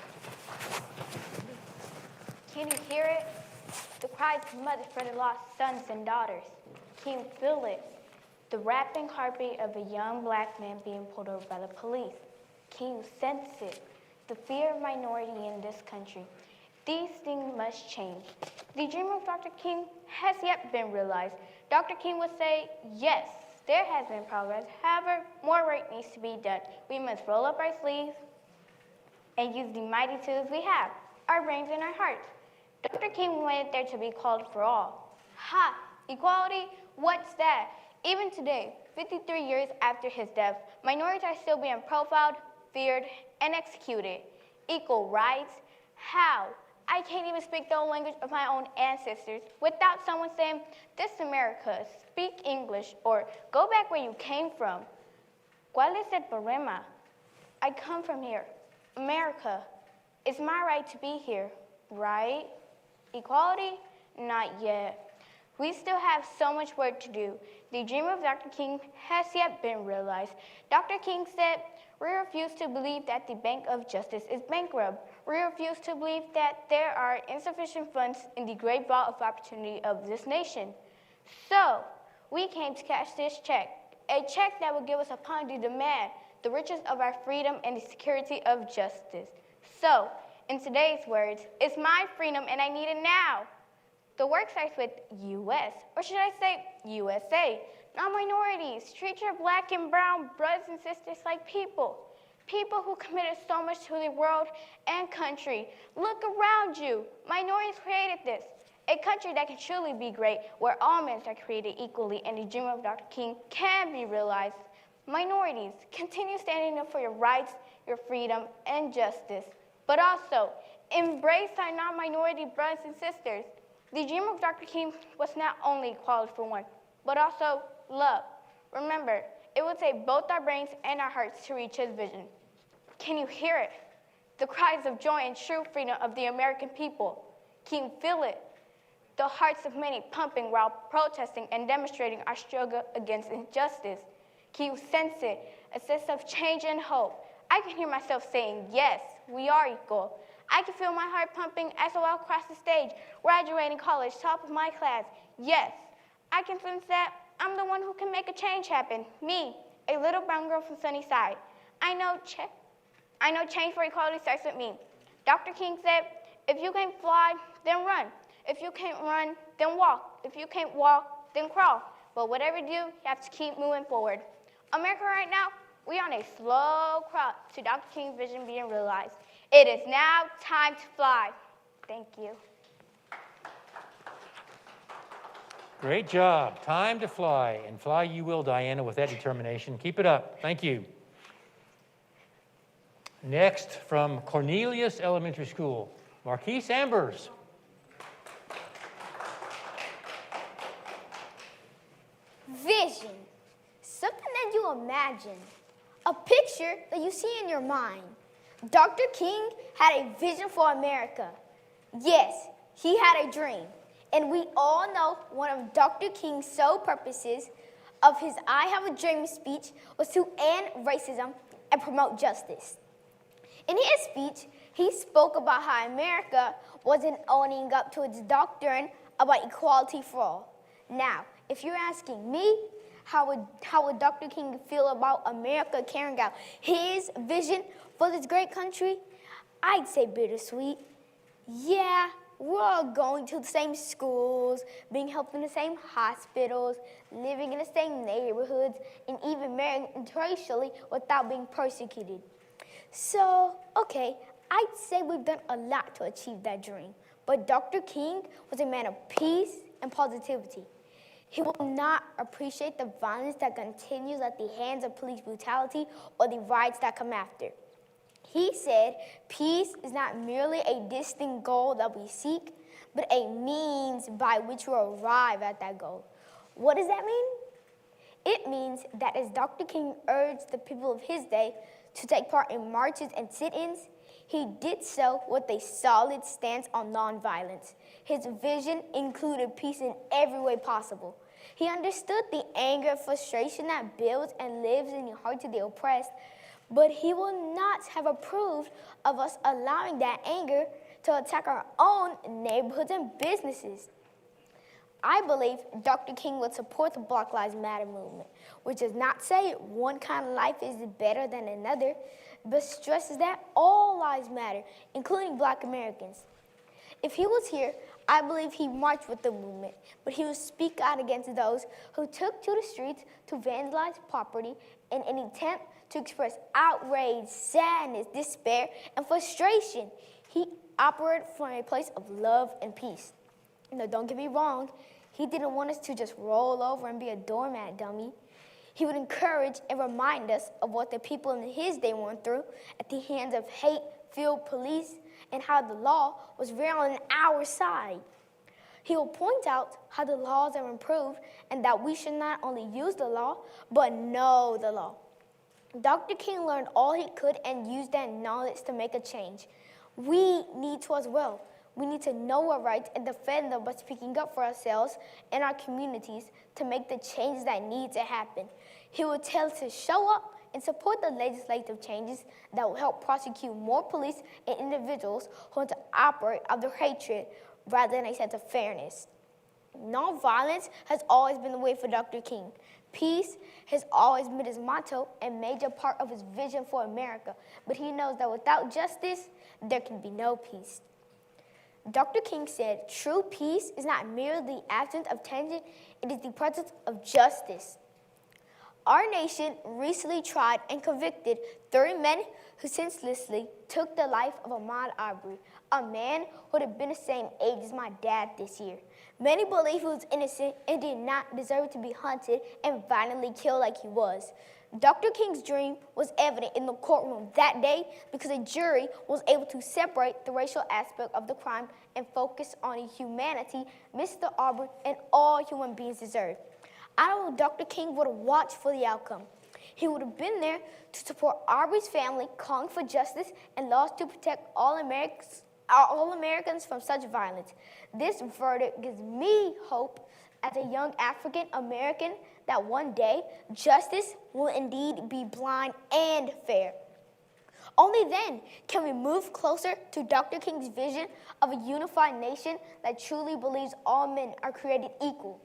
Can you hear it? The cries of mothers for their lost sons and daughters. Can you feel it? The rapping heartbeat of a young black man being pulled over by the police. Can you sense it? The fear of minority in this country. These things must change. The dream of Dr. King has yet been realized. Dr. King would say, yes, there has been progress. However, more work needs to be done. We must roll up our sleeves and use the mighty tools we have, our brains and our hearts. Dr. King wanted there to be called for all. Ha! Equality? What's that? Even today, 53 years after his death, minorities are still being profiled, feared, and executed. Equal rights? How? I can't even speak the own language of my own ancestors without someone saying, this is America, speak English, or go back where you came from. ¿Cuál es el problema? I come from here, America. It's my right to be here, right? Equality? Not yet. We still have so much work to do. The dream of Dr. King has yet been realized. Dr. King said, we refuse to believe that the Bank of Justice is bankrupt. We refuse to believe that there are insufficient funds in the great vault of opportunity of this nation. So, we came to cash this check, a check that will give us upon the demand the riches of our freedom and the security of justice. So, in today's words, it's my freedom and I need it now. The work starts with U.S., or should I say USA. Non-minorities, treat your black and brown brothers and sisters like people. People who committed so much to the world and country. Look around you. Minorities created this. A country that can truly be great, where all men are created equally and the dream of Dr. King can be realized. Minorities, continue standing up for your rights, your freedom, and justice. But also, embrace our non-minority brothers and sisters. The dream of Dr. King was not only equality for one, but also love. Remember, it will take both our brains and our hearts to reach his vision. Can you hear it? The cries of joy and true freedom of the American people. Can you feel it? The hearts of many pumping while protesting and demonstrating our struggle against injustice. Can you sense it? A sense of change and hope. I can hear myself saying, yes, we are equal. I can feel my heart pumping as I walk across the stage, graduating college, top of my class. Yes, I can sense that I'm the one who can make a change happen. Me, a little brown girl from Sunnyside. I know change for equality starts with me. Dr. King said, if you can't fly, then run. If you can't run, then walk. If you can't walk, then crawl. But whatever you do, you have to keep moving forward. America right now, we're on a slow crawl to Dr. King's vision being realized. It is now time to fly. Thank you. Great job. Time to fly. And fly you will, Diana, with that determination. Keep it up. Thank you. Next, from Cornelius Elementary School, Marquise Ambers. Vision. Something that you imagine. A picture that you see in your mind. Dr. King had a vision for America. Yes, he had a dream. And we all know one of Dr. King's sole purposes of his I Have a Dream speech was to end racism and promote justice. In his speech, he spoke about how America wasn't owning up to its doctrine about equality for all. Now, if you're asking me, how would Dr. King feel about America carrying out his vision for this great country? I'd say bittersweet. Yeah, We're all going to the same schools, being helped in the same hospitals, living in the same neighborhoods, and even marrying interracially without being persecuted. So, okay, I'd say we've done a lot to achieve that dream. But Dr. King was a man of peace and positivity. He will not appreciate the violence that continues at the hands of police brutality or the riots that come after. He said, peace is not merely a distant goal that we seek, but a means by which we arrive at that goal. What does that mean? It means that as Dr. King urged the people of his day to take part in marches and sit-ins, he did so with a solid stance on nonviolence. His vision included peace in every way possible. He understood the anger and frustration that builds and lives in the hearts of the oppressed, but he will not have approved of us allowing that anger to attack our own neighborhoods and businesses. I believe Dr. King would support the Black Lives Matter movement, which does not say one kind of life is better than another, but stresses that all lives matter, including Black Americans. If he was here, I believe he marched with the movement, but he would speak out against those who took to the streets to vandalize property in an attempt to express outrage, sadness, despair, and frustration. He operated from a place of love and peace. Now, don't get me wrong, he didn't want us to just roll over and be a doormat dummy. He would encourage and remind us of what the people in his day went through at the hands of hate-filled police and how the law was very on our side. He will point out how the laws have improved and that we should not only use the law, but know the law. Dr. King learned all he could and used that knowledge to make a change. We need to as well. We need to know our rights and defend them by speaking up for ourselves and our communities to make the changes that need to happen. He will tell us to show up and support the legislative changes that will help prosecute more police and individuals who want to operate out of their hatred rather than a sense of fairness. Nonviolence has always been the way for Dr. King. Peace has always been his motto and major part of his vision for America, but he knows that without justice, there can be no peace. Dr. King said, true peace is not merely the absence of tension, it is the presence of justice. Our nation recently tried and convicted 30 men who senselessly took the life of Ahmaud Arbery, a man who would have been the same age as my dad this year. Many believe he was innocent and did not deserve to be hunted and violently killed like he was. Dr. King's dream was evident in the courtroom that day because a jury was able to separate the racial aspect of the crime and focus on the humanity Mr. Arbery and all human beings deserve. I know Dr. King would have watched for the outcome. He would have been there to support Arbery's family, calling for justice and laws to protect all Americans from such violence. This verdict gives me hope as a young African American that one day justice will indeed be blind and fair. Only then can we move closer to Dr. King's vision of a unified nation that truly believes all men are created equal.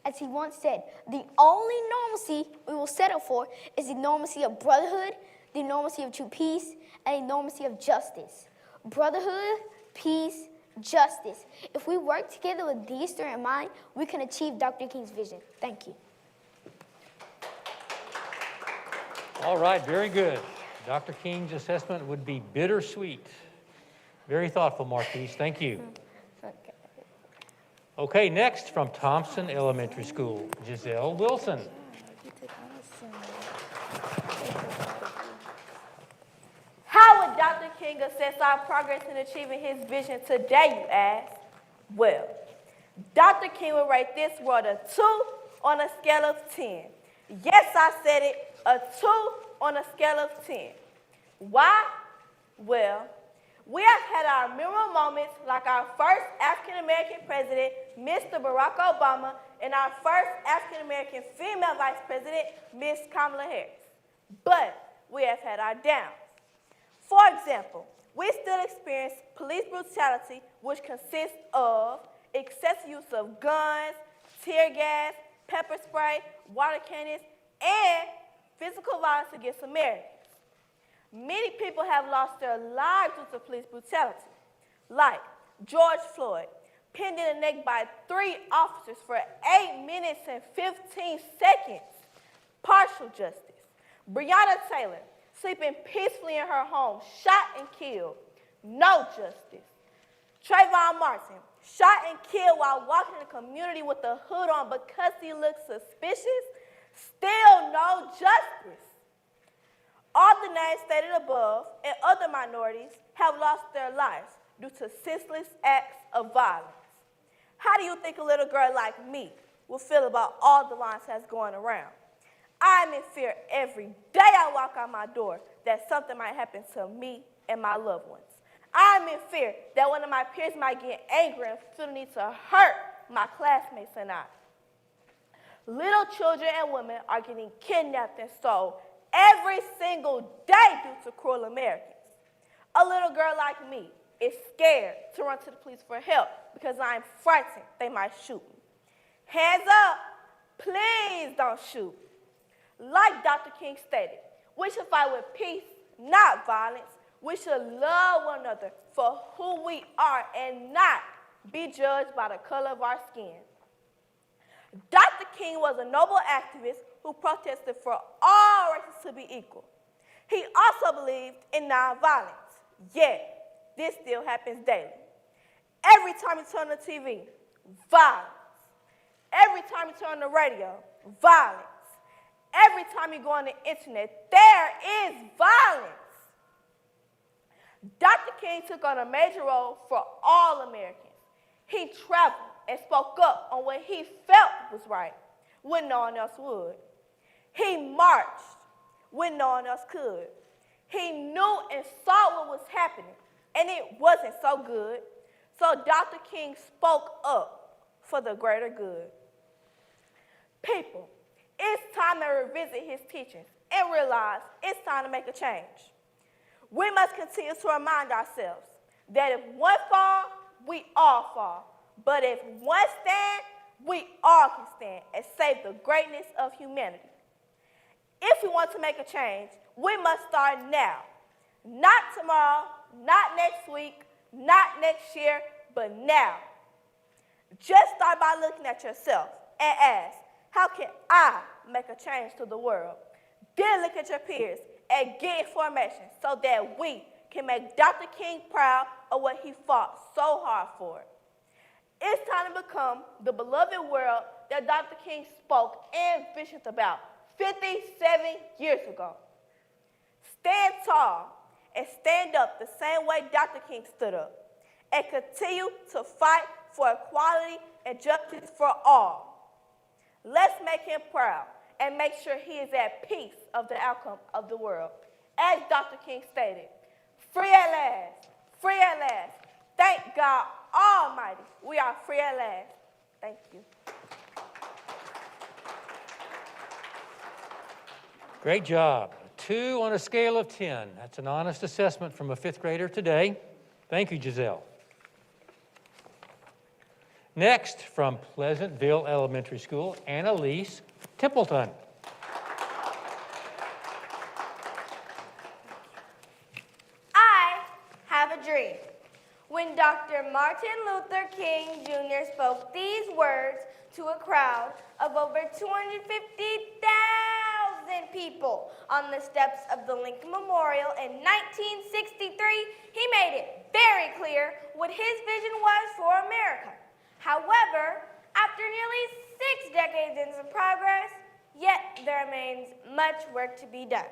As he once said, the only normalcy we will settle for is the normalcy of brotherhood, the normalcy of true peace, and the normalcy of justice. Brotherhood, peace, justice. If we work together with these three in mind, we can achieve Dr. King's vision. Thank you. All right, very good. Dr. King's assessment would be bittersweet. Very thoughtful, Marquise. Thank you. Okay, next from Thompson Elementary School, Giselle Wilson. How would Dr. King assess our progress in achieving his vision today, you ask? Well, Dr. King would rate this world a 2 on a scale of 10. Yes, I said it, a 2 on a scale of 10. Why? Well, we have had our memorable moments like our first African-American president, Mr. Barack Obama, and our first African-American female vice president, Ms. Kamala Harris. But we have had our downs. For example, we still experience police brutality, which consists of excessive use of guns, tear gas, pepper spray, water cannons, and physical violence against Americans. Many people have lost their lives due to police brutality, like George Floyd, pinned in the neck by 3 officers for 8 minutes and 15 seconds. Partial justice. Breonna Taylor, sleeping peacefully in her home, shot and killed. No justice. Trayvon Martin, shot and killed while walking in the community with a hood on because he looked suspicious. Still no justice. All the names stated above and other minorities have lost their lives due to senseless acts of violence. How do you think a little girl like me will feel about all the violence that's going around? I'm in fear every day I walk out my door that something might happen to me and my loved ones. I'm in fear that one of my peers might get angry and feel the need to hurt my classmates and I. Little children and women are getting kidnapped and sold every single day due to cruel Americans. A little girl like me is scared to run to the police for help because I'm frightened they might shoot me. Hands up, please don't shoot. Like Dr. King stated, we should fight with peace, not violence. We should love one another for who we are and not be judged by the color of our skin. Dr. King was a noble activist who protested for all races to be equal. He also believed in nonviolence, yet this still happens daily. Every time you turn on the TV, violence. Every time you turn on the radio, violence. Every time you go on the internet, there is violence. Dr. King took on a major role for all Americans. He traveled and spoke up on what he felt was right when no one else would. He marched when no one else could. He knew and saw what was happening, and it wasn't so good. So Dr. King spoke up for the greater good. People, it's time to revisit his teachings and realize it's time to make a change. We must continue to remind ourselves that if one fall, we all fall. But if one stand, we all can stand and save the greatness of humanity. If we want to make a change, we must start now. Not tomorrow, not next week, not next year, but now. Just start by looking at yourself and ask, how can I make a change to the world? Then look at your peers and get information so that we can make Dr. King proud of what he fought so hard for. It's time to become the beloved world that Dr. King spoke and visioned about 57 years ago. Stand tall and stand up the same way Dr. King stood up, and continue to fight for equality and justice for all. Let's make him proud and make sure he is at peace of the outcome of the world. As Dr. King stated, free at last, free at last. Thank God Almighty, we are free at last. Thank you. Great job. 2 on a scale of 10. That's an honest assessment from a 5th grader today. Thank you, Giselle. Next, from Pleasantville Elementary School, Annalise Templeton. I have a dream. When Dr. Martin Luther King Jr. spoke these words to a crowd of over 250,000 people on the steps of the Lincoln Memorial in 1963, he made it very clear what his vision was for America. However, after nearly 6 decades into progress, yet there remains much work to be done.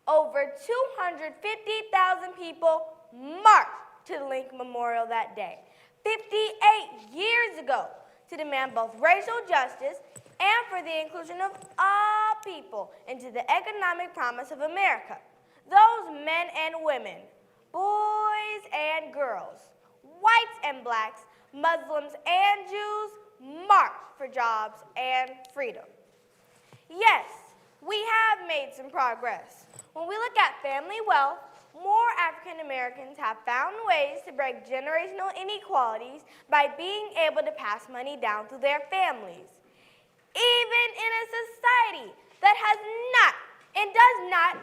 Over 250,000 people marched to the Lincoln Memorial that day, 58 years ago, to demand both racial justice and for the inclusion of all people into the economic promise of America. Those men and women, boys and girls, whites and blacks, Muslims and Jews marched for jobs and freedom. Yes, we have made some progress. When we look at family wealth, more African Americans have found ways to break generational inequalities by being able to pass money down through their families. Even in a society that has not and does not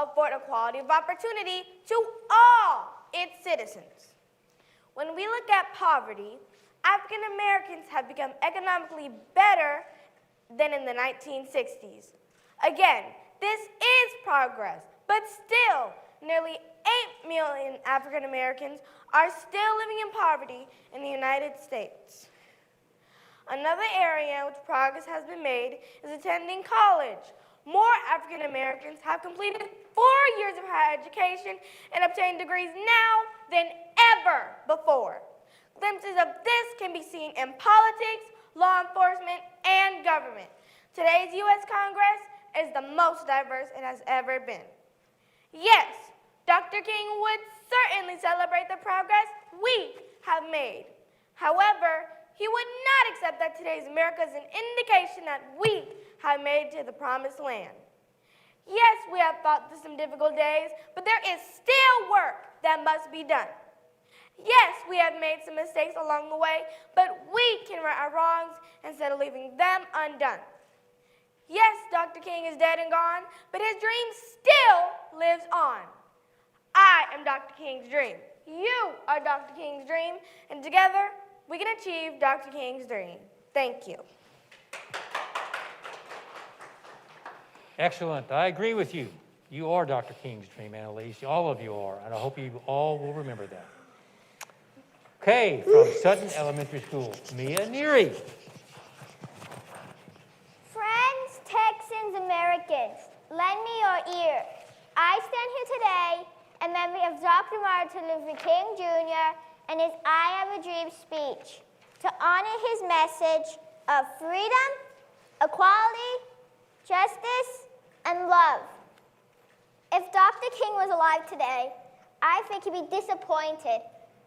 afford equality of opportunity to all its citizens. When we look at poverty, African Americans have become economically better than in the 1960s. Again, this is progress, but still, nearly 8 million African Americans are still living in poverty in the United States. Another area in which progress has been made is attending college. More African Americans have completed 4 years of higher education and obtained degrees now than ever before. Glimpses of this can be seen in politics, law enforcement, and government. Today's U.S. Congress is the most diverse it has ever been. Yes, Dr. King would certainly celebrate the progress we have made. However, he would not accept that today's America is an indication that we have made it to the promised land. Yes, we have fought through some difficult days, but there is still work that must be done. Yes, we have made some mistakes along the way, but we can right our wrongs instead of leaving them undone. Yes, Dr. King is dead and gone, but his dream still lives on. I am Dr. King's dream. You are Dr. King's dream, and together we can achieve Dr. King's dream. Thank you. Excellent. I agree with you. You are Dr. King's dream, Annalise. All of you are, and I hope you all will remember that. Okay, from Sutton Elementary School, Mia Neary. Friends, Texans, Americans, lend me your ear. I stand here today in memory of Dr. Martin Luther King Jr. and his I Have a Dream speech to honor his message of freedom, equality, justice, and love. If Dr. King was alive today, I think he'd be disappointed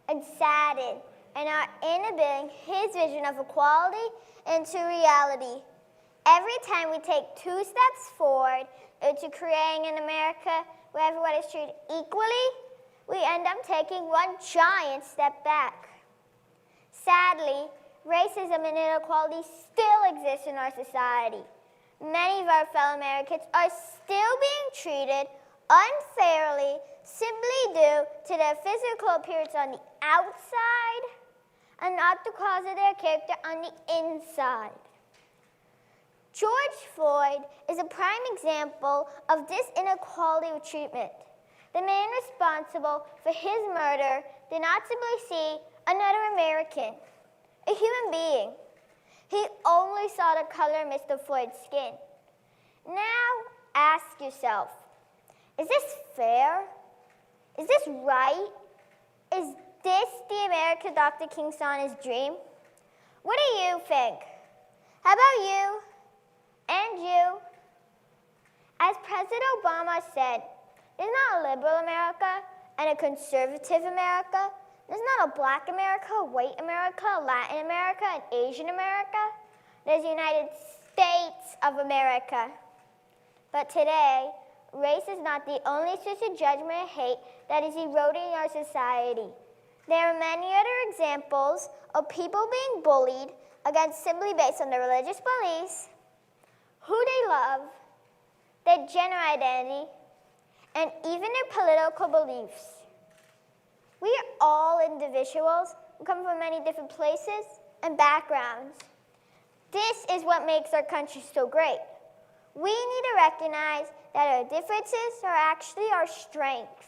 and saddened in our inability his vision of equality into reality. Every time we take 2 steps forward into creating an America where everyone is treated equally, we end up taking 1 giant step back. Sadly, racism and inequality still exist in our society. Many of our fellow Americans are still being treated unfairly simply due to their physical appearance on the outside and not because of their character on the inside. George Floyd is a prime example of this inequality of treatment. The man responsible for his murder did not simply see another American, a human being. He only saw the color of Mr. Floyd's skin. Now ask yourself, is this fair? Is this right? Is this the America Dr. King saw in his dream? What do you think? How about you? And you? As President Obama said, there's not a liberal America and a conservative America. There's not a black America, a white America, a Latin America, an Asian America. There's the United States of America. But today, race is not the only source of judgment and hate that is eroding our society. There are many other examples of people being bullied against simply based on their religious beliefs, who they love, their gender identity, and even their political beliefs. We are all individuals who come from many different places and backgrounds. This is what makes our country so great. We need to recognize that our differences are actually our strengths.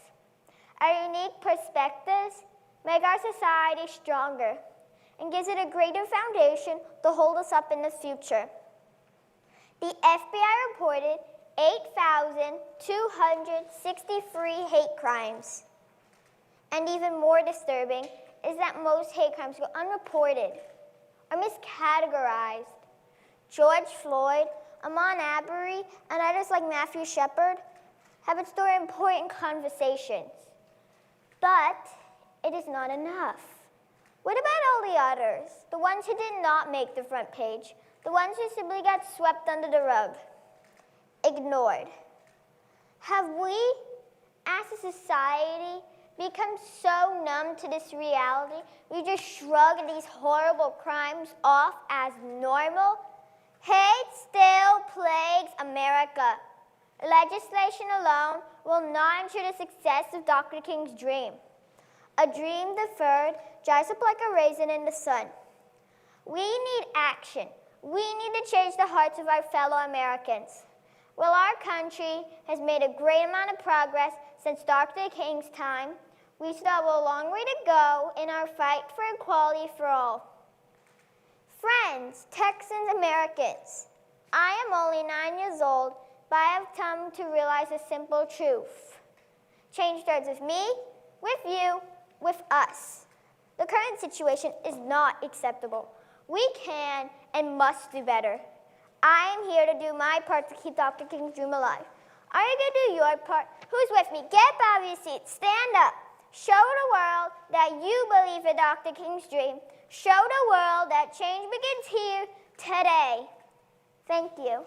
Our unique perspectives make our society stronger and gives it a greater foundation to hold us up in the future. The FBI reported 8,263 hate crimes. And even more disturbing is that most hate crimes go unreported or miscategorized. George Floyd, Ahmaud Arbery, and others like Matthew Shepard have restored important conversations. But it is not enough. What about all the others? The ones who did not make the front page, the ones who simply got swept under the rug, ignored. Have we, as a society, become so numb to this reality, we just shrug these horrible crimes off as normal? Hate still plagues America. Legislation alone will not ensure the success of Dr. King's dream. A dream deferred dries up like a raisin in the sun. We need action. We need to change the hearts of our fellow Americans. While our country has made a great amount of progress since Dr. King's time, we still have a long way to go in our fight for equality for all. Friends, Texans, Americans, I am only 9 years old, but I have come to realize a simple truth. Change starts with me, with you, with us. The current situation is not acceptable. We can and must do better. I am here to do my part to keep Dr. King's dream alive. Are you going to do your part? Who's with me? Get up out of your seat. Stand up. Show the world that you believe in Dr. King's dream. Show the world that change begins here today. Thank you.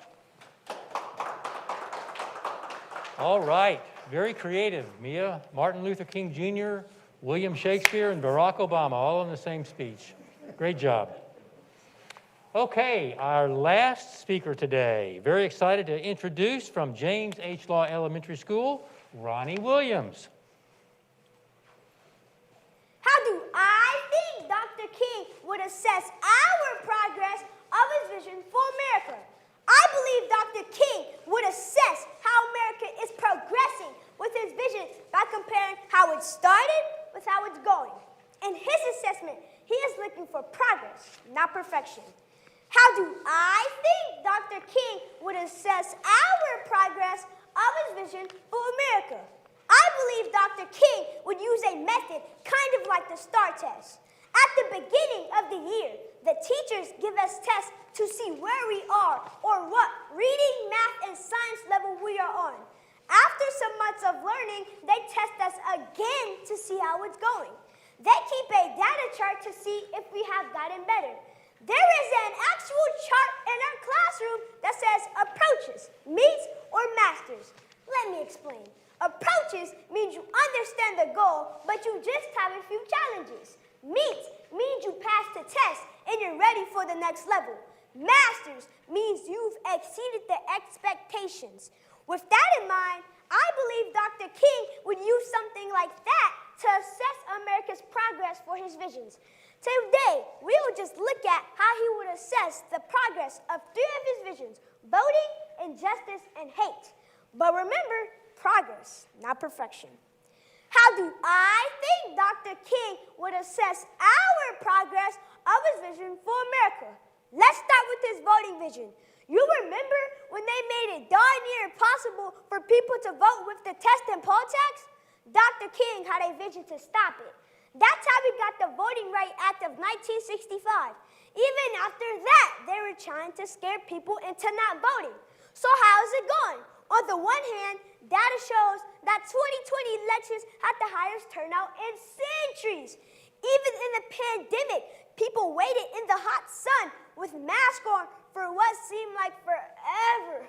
All right, very creative. Mia, Martin Luther King Jr., William Shakespeare, and Barack Obama, all in the same speech. Great job. Okay, our last speaker today. Very excited to introduce from James H. Law Elementary School, Ronnie Williams. How do I think Dr. King would assess our progress of his vision for America? I believe Dr. King would assess how America is progressing with his vision by comparing how it started with how it's going. In his assessment, he is looking for progress, not perfection. How do I think Dr. King would assess our progress of his vision for America? I believe Dr. King would use a method kind of like the STAR test. At the beginning of the year, the teachers give us tests to see where we are or what reading, math, and science level we are on. After some months of learning, they test us again to see how it's going. They keep a data chart to see if we have gotten better. There is an actual chart in our classroom that says approaches, meets, or masters. Let me explain. Approaches means you understand the goal, but you just have a few challenges. Meets means you passed the test and you're ready for the next level. Masters means you've exceeded the expectations. With that in mind, I believe Dr. King would use something like that to assess America's progress for his visions. Today, we will just look at how he would assess the progress of 3 of his visions: voting, injustice, and hate. But remember, progress, not perfection. How do I think Dr. King would assess our progress of his vision for America? Let's start with his voting vision. You remember when they made it darn near impossible for people to vote with the test and poll tax? Dr. King had a vision to stop it. That's how we got the Voting Rights Act of 1965. Even after that, they were trying to scare people into not voting. So how is it going? On the one hand, data shows that 2020 elections had the highest turnout in centuries. Even in the pandemic, people waited in the hot sun with masks on for what seemed like forever.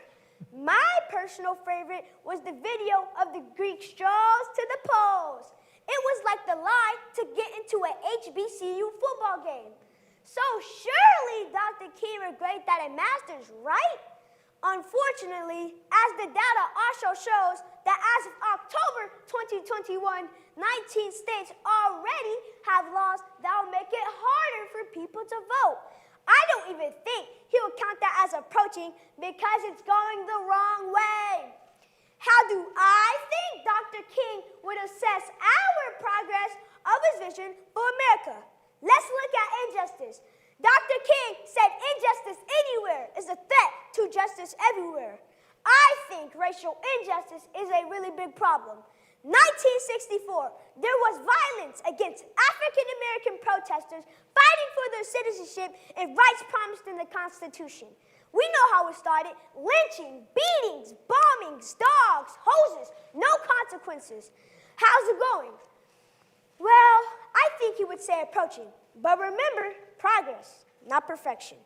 My personal favorite was the video of the Greek strolls to the polls. It was like the line to get into an HBCU football game. So surely Dr. King would grade that in masters, right? Unfortunately, as the data also shows that as of October 2021, 19 states already have laws that will make it harder for people to vote. I don't even think he will count that as approaching because it's going the wrong way. How do I think Dr. King would assess our progress of his vision for America? Let's look at injustice. Dr. King said injustice anywhere is a threat to justice everywhere. I think racial injustice is a really big problem. 1964, there was violence against African American protesters fighting for their citizenship and rights promised in the Constitution. We know how it started: lynching, beatings, bombings, dogs, hoses, no consequences. How's it going? Well, I think he would say approaching, but remember, progress, not perfection.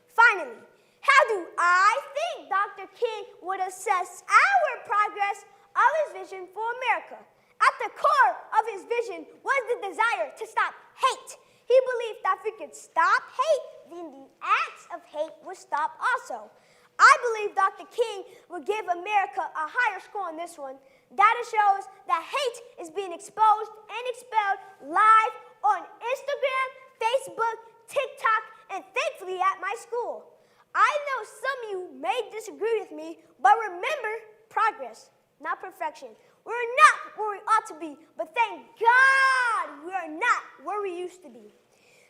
Finally, how do I think Dr. King would assess our progress of his vision for America? At the core of his vision was the desire to stop hate. He believed that if we could stop hate, then the acts of hate would stop also. I believe Dr. King will give America a higher score on this one. Data shows that hate is being exposed and expelled live on Instagram, Facebook, TikTok, and thankfully at my school. I know some of you may disagree with me, but remember, progress, not perfection. We're not where we ought to be, but thank God we are not where we used to be.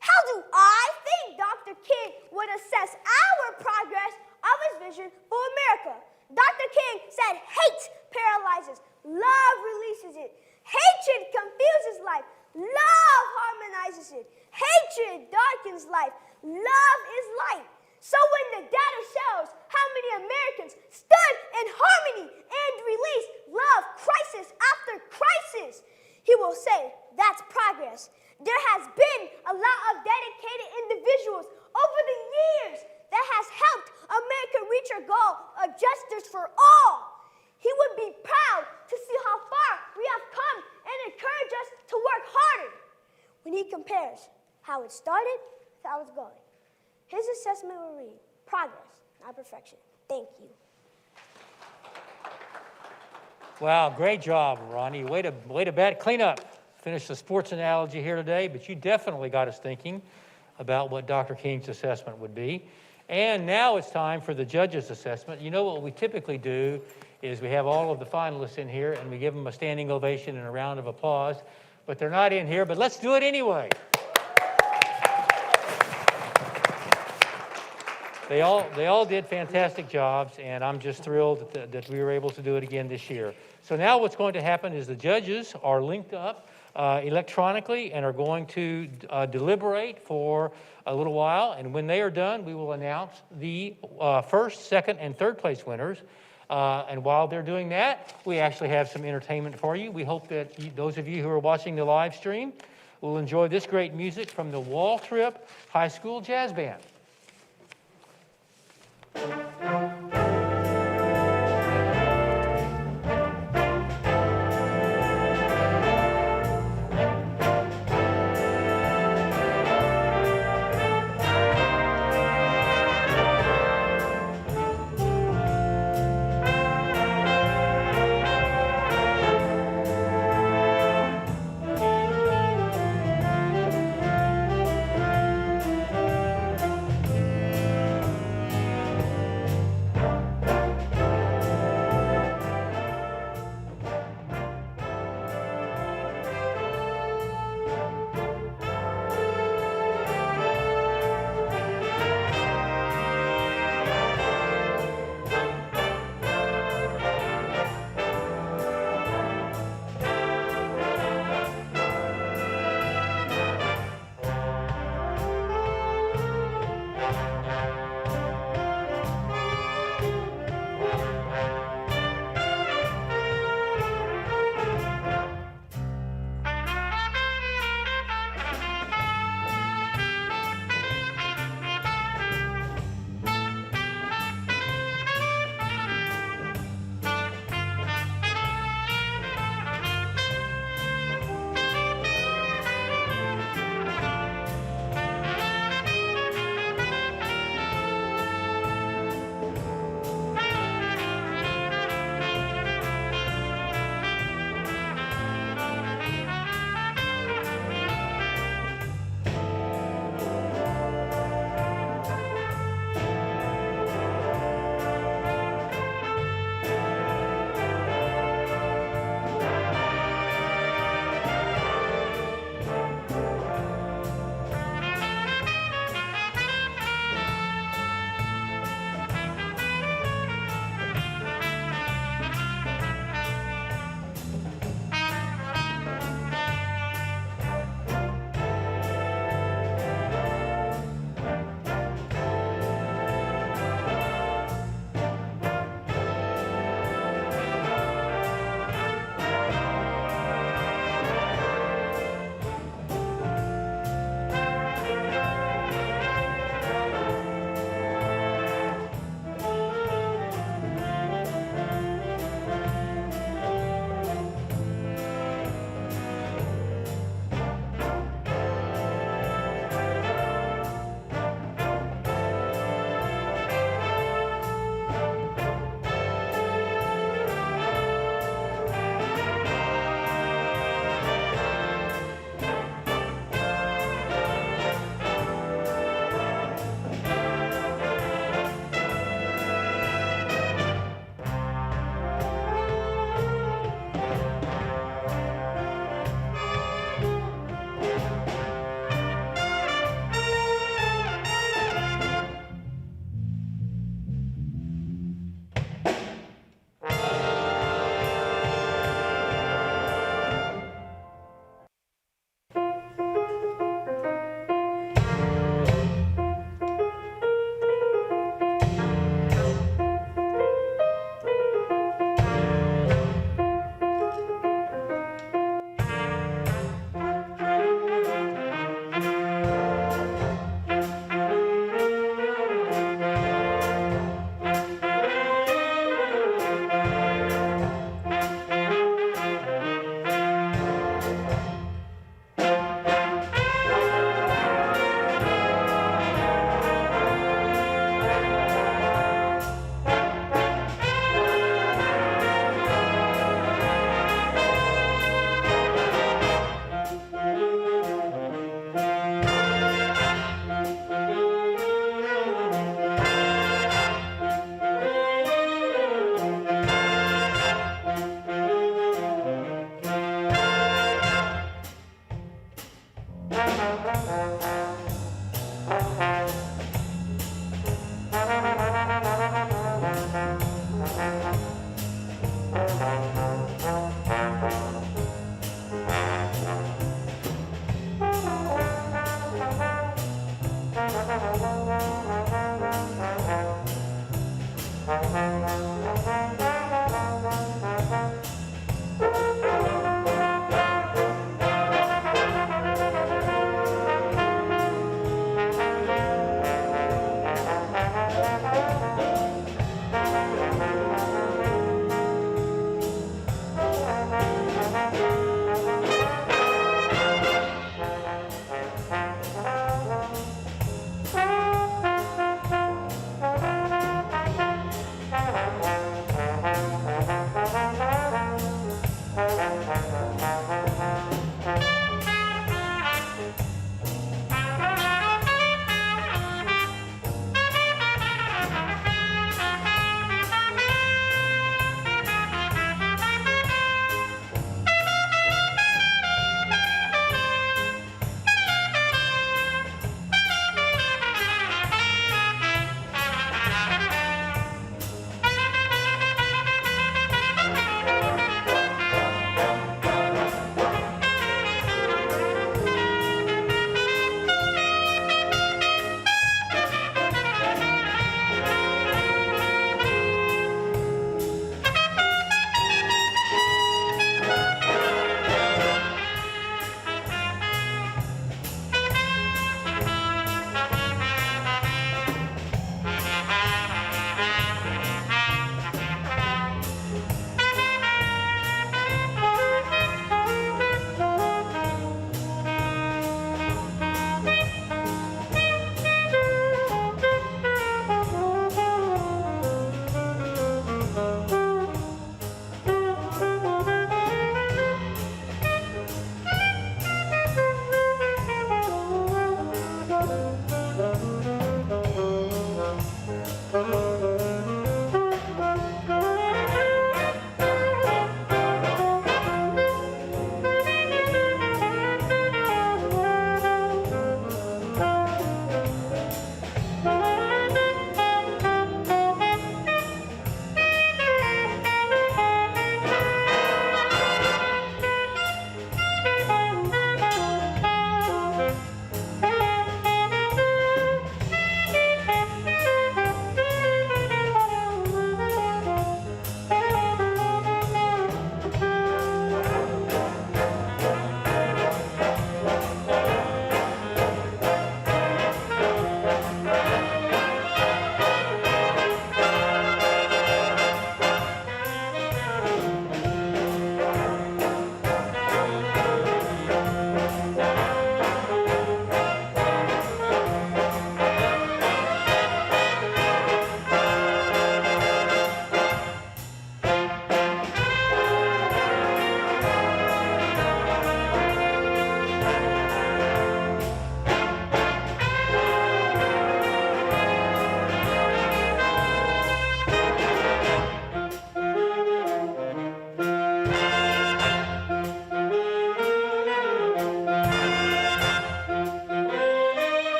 How do I think Dr. King would assess our progress of his vision for America? Dr. King said hate paralyzes, love releases it. Hatred confuses life, love harmonizes it. Hatred darkens life, love is light. So when the data shows how many Americans stood in harmony and released love crisis after crisis, he will say that's progress. There has been a lot of dedicated individuals over the years that has helped America reach her goal of justice for all. He would be proud to see how far we have come and encourage us to work harder. When he compares how it started to how it's going, his assessment will read, progress, not perfection. Thank you. Wow, great job, Ronnie. Way to bat clean up. Finish the sports analogy here today, but you definitely got us thinking about what Dr. King's assessment would be. And now it's time for the judges' assessment. You know what we typically do is we have all of the finalists in here and we give them a standing ovation and a round of applause, but they're not in here, but let's do it anyway. They all did fantastic jobs, and I'm just thrilled that we were able to do it again this year. So now what's going to happen is the judges are linked up electronically and are going to deliberate for a little while, and when they are done, we will announce the first, second, and third place winners. And while they're doing that, we actually have some entertainment for you. We hope that those of you who are watching the live stream will enjoy this great music from the Waltrip High School Jazz Band.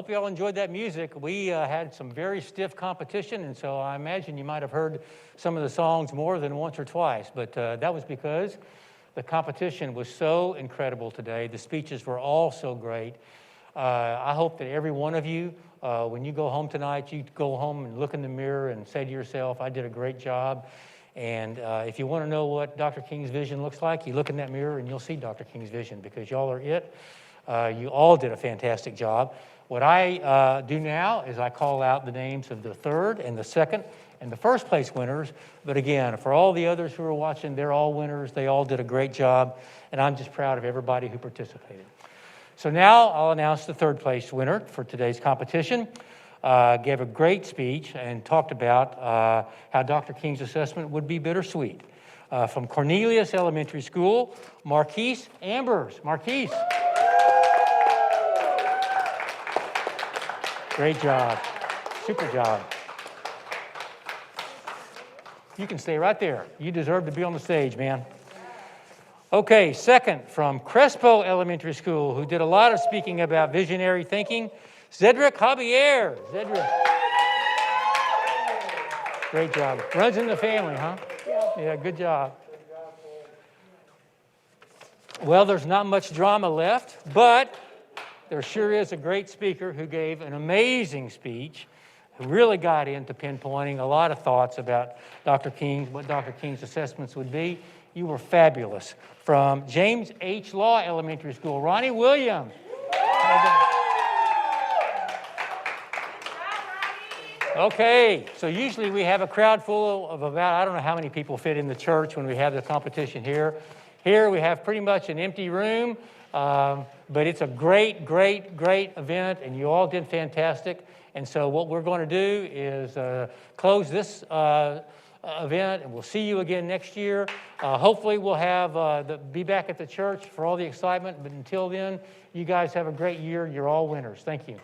hope you all enjoyed that music. We had some very stiff competition, and so I imagine you might have heard some of the songs more than once or twice, but that was because the competition was so incredible today. The speeches were all so great. I hope that every one of you, when you go home tonight, you go home and look in the mirror and say to yourself, I did a great job. And if you want to know what Dr. King's vision looks like, you look in that mirror and you'll see Dr. King's vision, because y'all are it. You all did a fantastic job. What I do now is I call out the names of the third and the second and the first place winners. But again, for all the others who are watching, they're all winners. They all did a great job, and I'm just proud of everybody who participated. So now I'll announce the third place winner for today's competition. Gave a great speech and talked about how Dr. King's assessment would be bittersweet. From Cornelius Elementary School, Marquise Ambers. Marquise. Great job. Super job. You can stay right there. You deserve to be on the stage, man. Okay, second, from Crespo Elementary School, who did a lot of speaking about visionary thinking, Cedric Javier. Cedric. Great job. Runs in the family, huh? Yeah, good job. Well, there's not much drama left, but there sure is a great speaker who gave an amazing speech, who really got into pinpointing a lot of thoughts about Dr. King, what Dr. King's assessments would be. You were fabulous. From James H. Law Elementary School, Ronnie Williams. Okay, so usually we have a crowd full of about, I don't know how many people fit in the church when we have the competition here. Here we have pretty much an empty room, but it's a great, great, great event, and you all did fantastic. And so what we're going to do is close this event, and we'll see you again next year. Hopefully we'll have be back at the church for all the excitement, but until then, you guys have a great year. You're all winners. Thank you.